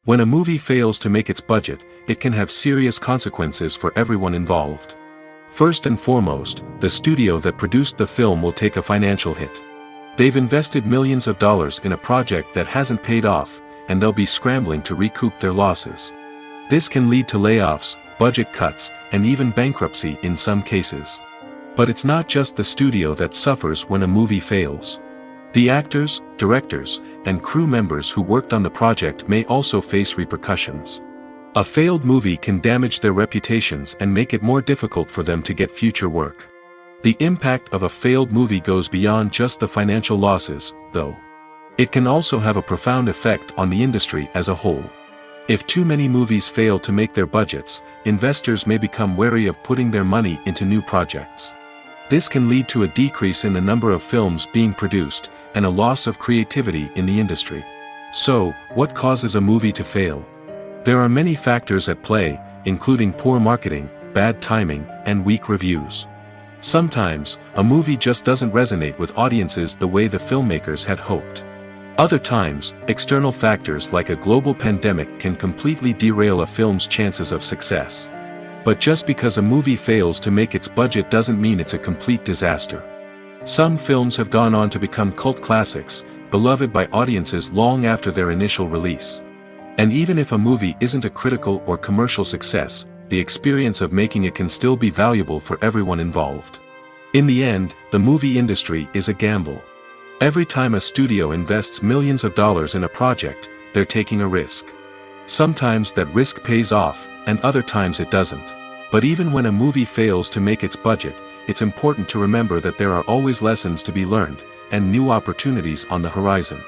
When a movie fails to make its budget, it can have serious consequences for everyone involved. First and foremost, the studio that produced the film will take a financial hit. They've invested millions of dollars in a project that hasn't paid off, and they'll be scrambling to recoup their losses. This can lead to layoffs, budget cuts, and even bankruptcy in some cases. But it's not just the studio that suffers when a movie fails. The actors, directors, and crew members who worked on the project may also face repercussions. A failed movie can damage their reputations and make it more difficult for them to get future work. The impact of a failed movie goes beyond just the financial losses, though. It can also have a profound effect on the industry as a whole. If too many movies fail to make their budgets, investors may become wary of putting their money into new projects. This can lead to a decrease in the number of films being produced, and a loss of creativity in the industry. So, what causes a movie to fail? There are many factors at play, including poor marketing, bad timing, and weak reviews. Sometimes, a movie just doesn't resonate with audiences the way the filmmakers had hoped. Other times, external factors like a global pandemic can completely derail a film's chances of success. But just because a movie fails to make its budget doesn't mean it's a complete disaster. Some films have gone on to become cult classics, beloved by audiences long after their initial release. And even if a movie isn't a critical or commercial success, the experience of making it can still be valuable for everyone involved. In the end, the movie industry is a gamble. Every time a studio invests millions of dollars in a project, they're taking a risk. Sometimes that risk pays off, and other times it doesn't. But even when a movie fails to make its budget, it's important to remember that there are always lessons to be learned, and new opportunities on the horizon.